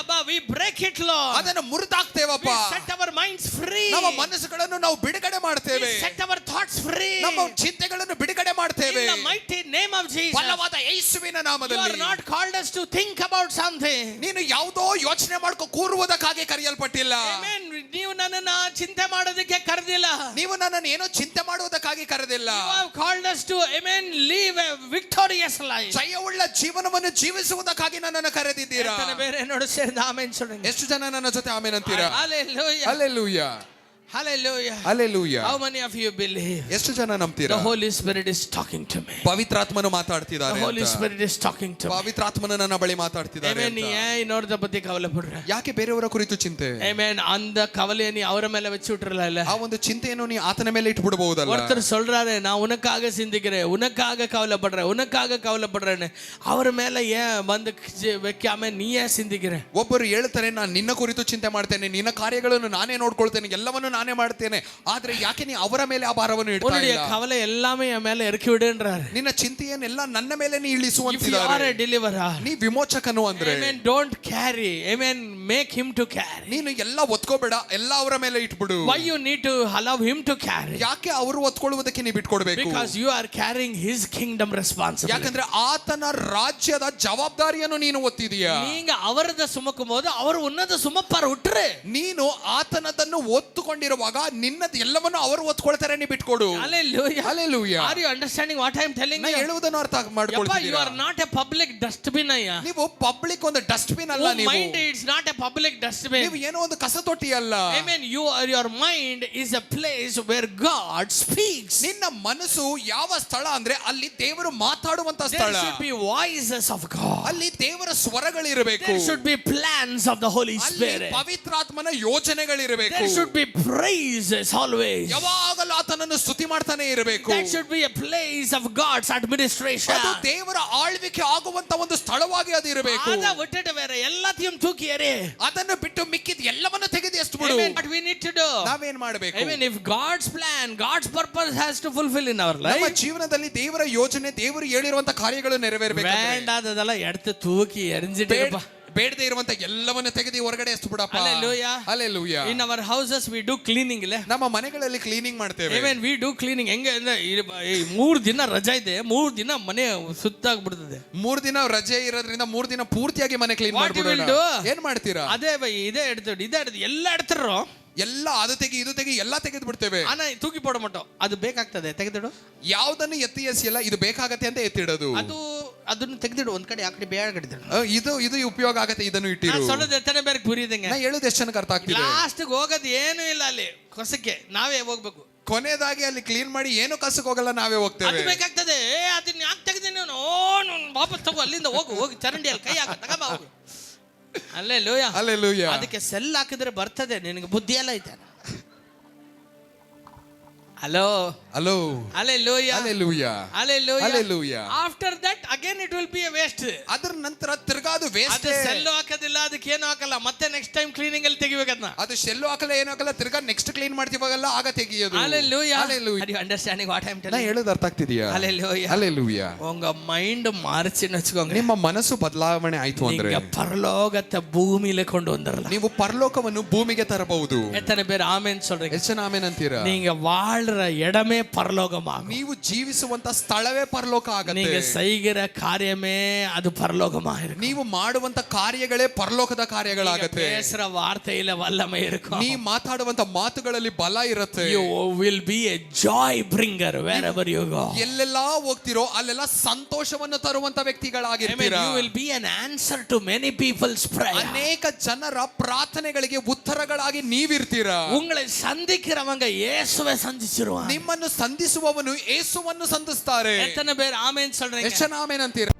we break it, Lord. ಅದನ್ನು ಮುರಿದಾಕ್ತೇವಪ್ಪ. we set our minds free. ನಮ್ಮ ಮನಸ್ಸುಗಳನ್ನು ನಾವು ಬಿಡುಗಡೆ ಮಾಡ್ತೇವೆ. we set our thoughts free. ನಮ್ಮ ಚಿಂತೆಗಳನ್ನು ಬಿಡುಗಡೆ ಮಾಡ್ತೇವೆ. In the mighty name of Jesus. ಬಲವಾದ ಯೇಸುವಿನ you ನಾಮದಲ್ಲಿ. are not called us to think about something. ನೀನು ಯಾವುದೋ ಯೋಚನೆ ಮಾಡ್ಕೊ ಕೂರುವುದಕ್ಕಾಗಿ ಕರೆಯಲ್ಪಟ್ಟಿಲ್ಲ. Amen. ನೀವು ನನ್ನನ್ನು ಚಿಂತೆ ಮಾಡೋದಕ್ಕೆ ಕರೆದಿಲ್ಲ. ನೀವು ನನ್ನನ್ನು ಏನೋ ಚಿಂತೆ ಮಾಡುವುದಕ್ಕಾಗಿ ಕರೆದಿಲ್ಲ. You have called us to, amen, live a victorious life. ಜಯವುಳ್ಳ ಜೀವನವನ್ನು ಜೀವಿಸುವುದಕ್ಕಾಗಿ ನನ್ನನ್ನು ಕರೆದಿದ್ದೀರಾ. ಎಷ್ಟನ ಬೇರೆ ನೋಡು ಸೇರಿದ ಆಮೆನ್ சொல்றீங்க. ಎಷ್ಟು ಜನ ನನ್ನ ಜೊತೆ ಆಮೆನ್ ಅಂತೀರಾ? Hallelujah. Hallelujah. Hallelujah. Hallelujah. How many of you believe? ಎಷ್ಟು ಜನ ನಂಬ್ತೀರಾ? The Holy Spirit is talking to me. ಪವಿತ್ರಾತ್ಮನು ಮಾತಾಡ್ತಿದ್ದಾರೆ. The Holy Spirit is talking to me. ಪವಿತ್ರಾತ್ಮನು ನನ್ನ ಬಳಿ ಮಾತಾಡ್ತಿದ್ದಾರೆ. Amen. ஏன் இன்னொருத்த பத்தி கவலைப்படுற? ಯಾಕೆ ಬೇರೆಯವರ ಕುರಿತು ಚಿಂತೆ? Amen. அந்த கவலையை நீ அவர மேல வச்சு விட்டுறல. ಆ ಒಂದು ಚಿಂತೆಯನ್ನು ನೀ ಆತನ ಮೇಲೆ ಇಟ್ಬಿಡಬಹುದಲ್ಲ. ஒருத்தர் சொல்றாரு, நான் உனக்காக சிந்திக்கிறேன், உனக்காக கவலைப்படுறேன்னு. அவர் மேல ஏன் வந்து வைக்காம நீ ஏன் சிந்திக்கிற? ಒಬ್ಬರು ಹೇಳ್ತಾರೆ, ನಾನು ನಿನ್ನ ಕುರಿತು ಚಿಂತೆ ಮಾಡ್ತೇನೆ, ನಿನ್ನ ಕಾರ್ಯಗಳನ್ನು ನಾನೇ ನೋಡ್ಕೊಳ್ತೇನೆ, ಎಲ್ಲವನ್ನು ನಾನೇ ಮಾಡ್ತೇನೆ, ಆದ್ರೆ ಯಾಕೆ ನೀ ಅವರ ಮೇಲೆ ಆ ಭಾರವನ್ನು ಇಡ್ತಾ ಇಲ್ಲ? ಕವಲೆ ಎಲ್ಲಾமே ಎನ್ ಮೇಲೆ ಇರಕಿ ವಿಡುன்றார். ನಿನ್ನ ಚಿಂತೆಯನ್ನೆಲ್ಲ ನನ್ನ ಮೇಲೆ ನೀ ಇಳಿಸುವಂತಿದ್ದಾರೆ. If you are a deliverer, ನೀ ವಿಮೋಚಕನು ಅಂದ್ರೆ, amen, don't carry, amen, make him to carry. ನೀನು ಎಲ್ಲ ಒತ್ಕೋಬೇಡ, ಎಲ್ಲ ಅವರ ಮೇಲೆ ಇಟ್ಬಿಡು. Why you need to allow him to carry? ಯಾಕೆ ಅವರು ಒತ್ಕೊಳ್ಳುವುದಕ್ಕೆ ನೀ ಬಿಟ್ಕೊಡ್ಬೇಕು? Because you are carrying his kingdom responsibility. ಯಾಕಂದ್ರೆ ಆತನ ರಾಜ್ಯದ ಜವಾಬ್ದಾರಿಯನ್ನು ನೀನು ಒತ್ತಿದೀಯಾ. நீங்க அவரத சுமக்கும்போது அவர் உன்னத சுமப்பார் விட்டுரு. ನೀನು ಆತನದನ್ನು ಒತ್ತುಕೊಂಡಿರುವಾಗ ನಿನ್ನದು ಎಲ್ಲವನ್ನು ಅವರು ಒತ್ಕೊಳ್ತಾರೆ, ನೀ ಬಿಟ್ಕೊಡು. Hallelujah. Hallelujah. Are you understanding what I am telling you? ನಾನು ಹೇಳುವುದನ್ನು ಅರ್ಥ ಮಾಡ್ಕೊಳ್ತೀರಾ? You are not a public dustbin ಅಯ್ಯ. ನೀವು ಪಬ್ಲಿಕ್ ಒಂದು ಡಸ್ಟ್ಬಿನ್ ಅಲ್ಲ. ನೀವು mind is not a public dustbin. ನೀವು ಏನೋ ಒಂದು ಕಸತೊಟ್ಟಿ ಅಲ್ಲ. Amen. your mind is a place where God speaks. ನಿನ್ನ ಮನಸ್ಸು ಯಾವ ಸ್ಥಳ ಅಂದ್ರೆ ಅಲ್ಲಿ ದೇವರು ಮಾತಾಡುವಂತ ಸ್ಥಳ. There should be voices of God. ಅಲ್ಲಿ ದೇವರ ಸ್ವರಗಳಿರಬೇಕು. There should be plans of the Holy Spirit. ಅಲ್ಲಿ ಪವಿತ್ರಾತ್ಮನ ಯೋಜನೆಗಳಿರಬೇಕು. There should be praises always. ಯಾವಾಗಲೂ ಆತನನ್ನು ಸ್ತುತಿ ಮಾಡ್ತಾನೆ ಇರಬೇಕು. That should be a place of God's administration. ಅದು ದೇವರ ಆಳ್ವಿಕೆ ಆಗುವಂತ ಒಂದು ಸ್ಥಳವಾಗಿ ಅದು ಇರಬೇಕು. ಅದ ಬಿಟ್ಟು ಬೇರೆ ಎಲ್ಲத்தையும் ತೂಕಿ ಎರೆ. ಅದನ್ನು ಬಿಟ್ಟು ಮಿಕ್ಕಿದ ಎಲ್ಲವನ್ನೂ ತೆಗೆದು ಎಷ್ಟು ಬಿಡು. What we need to do? ನಾವೇನ್ ಮಾಡಬೇಕು? Amen. If God's plan, God's purpose has to fulfill in our life. ನಮ್ಮ ಜೀವನದಲ್ಲಿ ದೇವರ ಯೋಜನೆ, ದೇವರು ಹೇಳಿರುವಂತ ಕಾರ್ಯಗಳು ನೆರವೇರಬೇಕು. ಬೇಡಾದದಲ್ಲ ಎಡ್ತು ತೂಕಿ ಎರಿಂಜಿಡಪ್ಪ. ಬೇಡದೆ ಇರುವಂತ ಎಲ್ಲವನ್ನ ತೆಗೆದು ಹೊರಗಡೆ ಎಷ್ಟು ಬಿಡಪ್ಪ. Hallelujah. Hallelujah. In our houses we do cleaning ಇಲ್ಲ. ನಮ್ಮ ಮನೆಗಳಲ್ಲಿ ಕ್ಲೀನಿಂಗ್ ಮಾಡ್ತೇವೆ. Amen. We do cleaning. ಹೆಂಗೆ ಅಂದ್ರೆ 3 ದಿನ ರಜಾ ಇದೆ, 3 ದಿನ ಮನೆ ಸುತ್ತಾಗ್ಬಿಡ್ತದೆ. 3 ದಿನ ರಜೆ ಇರೋದ್ರಿಂದ 3 ದಿನ ಪೂರ್ತಿಯಾಗಿ ಮನೆ ಕ್ಲೀನ್ ಮಾಡ್ಬಿಡೋಣ. ಏನ್ ಮಾಡ್ತೀರಾ? ಅದೇ ಇದೇ ಎಡ್ತು ಎಲ್ಲ ಎಡ್ತಾರೋ. ಎಲ್ಲ ಅದು ತೆಗಿ ಇದು ತೆಗಿ ಎಲ್ಲ ತೆಗೆದು ಬಿಡ್ತೇವೆ. ಆನ ತೂಕಿ ಪೋಡ ಮಟ್ಟ ಅದು ಬೇಕಾಗ್ತದೆ ತೆಗೆದಿಡು. ಯಾವುದನ್ನು ಎತ್ತಿ ಎಸಿಯಲ್ಲ, ಇದು ಬೇಕಾಗತ್ತೆ ಅಂತ ಎತ್ತಿಡೋದು. ಅದನ್ನು ತೆಗೆದಿಡು ಒಂದ್ ಕಡೆ, ಆ ಕಡೆ ಬೇಡ ಕಡೆ ಇದು ಉಪಯೋಗ ಆಗತ್ತೆ, ಇದನ್ನು ಇಟ್ಟಿರು. ಸೊಳ್ಳದ ಎತ್ತನೆ ಬೇರೆ ಪುರಿದಂಗೆ. ನಾ ಹೇಳೋದು ಎಷ್ಟು ಜನಕ್ಕೆ ಅರ್ಥ ಆಗ್ತಿದೆ? ಲಾಸ್ಟ್ ಹೋಗೋದು ಏನು ಇಲ್ಲ, ಅಲ್ಲಿ ಹೊಸಕ್ಕೆ ನಾವೇ ಹೋಗ್ಬೇಕು. ಕೊನೆದಾಗಿ ಅಲ್ಲಿ ಕ್ಲೀನ್ ಮಾಡಿ ಏನು ಕಸಕ್ಕೆ ಹೋಗಲ್ಲ, ನಾವೇ ಹೋಗ್ತೇವೆ. ಅದು ಬೇಕಾಗ್ತದೆ. ಅದನ್ನ ಯಾಕೆ ತೆಗೆದಿ ನೀನು? ವಾಪಸ್ ತಗೋ, ಅಲ್ಲಿಂದ ಹೋಗಿ ಚರಂಡಿಯಲ್ಲಿ ಕೈ ಹಾಕ, ತಗೊಂಬ ಹೋಗು. Hallelujah. ಅದಕ್ಕೆ ಸೆಲ್ ಹಾಕಿದ್ರೆ ಬರ್ತದೆ. ನಿನಗೆ ಬುದ್ಧಿ ಎಲ್ಲ ಐತೆ. Hello. Hallelujah. Hallelujah. After that again it will be a waste. ಅದರ ನಂತರ ತಿರ್ಗಾ ಅದು ವೇಸ್ಟ್. ಅದು ಸೆಲ್ಲು ಹಾಕೋದಿಲ್ಲ, ಅದಕ್ಕೆ ಏನು ಹಾಕಲ್ಲ. ಮತ್ತೆ ನೆಕ್ಸ್ಟ್ ಟೈಮ್ ಕ್ಲೀನಿಂಗ್ ಅಲ್ಲಿ ತೆಗಿಬೇಕನ್ನ. ಅದು ಸೆಲ್ಲು ಹಾಕಲ್ಲ, ಏನು ಹಾಕಲ್ಲ, ತಿರ್ಗಾ ನೆಕ್ಸ್ಟ್ ಕ್ಲೀನ್ ಮಾಡ್ತೀವಾಗಲ್ಲ ಆಗ ತೆಗಿಯೋದು. Hallelujah. Are you understanding what I am telling? ನಾ ಹೇಳೋದು ಅರ್ಥ ಆಗ್ತಿದೆಯಾ? Hallelujah. ಉಂಗ ಮೈಂಡ್ ಮಾರ್ಚಿ ನಚ್ಕೊಂಗ. ನಿಮ್ಮ ಮನಸ್ಸು ಬದಲಾವಣೆ ಆಯ್ತು ಅಂದ್ರೆ ಪರಲೋಕத்தை ಭೂಮಿயில கொண்டு வந்துರலாம். ನೀವು ಪರಲೋಕವನ್ನು ಭೂಮಿಗೆ ತರಬಹುದು. ಎತ್ತನೆ ಬೇರೆ ಆಮೆನ್ சொல்றீங்க? ಎಷ್ಟು ಜನ ಆಮೆನ್ ಅಂತೀರಾ? நீங்க வாழ வாழ்ற இடமே பரலோகமாகும். ನೀವು ಜೀವಿಸುವಂತ ಸ್ಥಳವೇ ಪರಲೋಕ ಆಗುತ್ತೆ. நீங்க செய்கிற காரியமே அது பரலோகமாக இருக்கும். ನೀವು ಮಾಡುವಂತ ಕಾರ್ಯಗಳೇ ಪರಲೋಕದ ಕಾರ್ಯಗಳಾಗುತ್ತೆ. பேசுற வார்த்தையில வல்லமை இருக்கும். ನೀವು ಮಾತಾಡುವಂತ ಮಾತುಗಳಲ್ಲಿ ಬಲ ಇರುತ್ತೆ. You will be a joy bringer wherever you go. ಎಲ್ಲೆಲ್ಲಾ ಹೋಗ್ತಿರೋ ಅಲ್ಲೆಲ್ಲ ಸಂತೋಷವನ್ನು ತರುವಂತ ವ್ಯಕ್ತಿಗಳಾಗಿರ್ತೀರಾ. You will be an answer to many people's prayer. ಅನೇಕ ಜನರ ಪ್ರಾರ್ಥನೆಗಳಿಗೆ ಉತ್ತರಗಳಾಗಿ ನೀವಿರ್ತೀರಾ. உங்களை சந்திக்கிறவங்க இயேசுவை சந்திச்சிருவாங்க. ನಿಮ್ಮನ್ನು ಸಂಧಿಸುವವನು ಯೇಸುವನ್ನು ಸಂಧಿಸ್ತಾರೆ. எத்தனை பேர் ஆமென் சொல்றீங்க? ಎಷ್ಟು ಜನ ಆಮೆನ್ ಅಂತೀರಾ?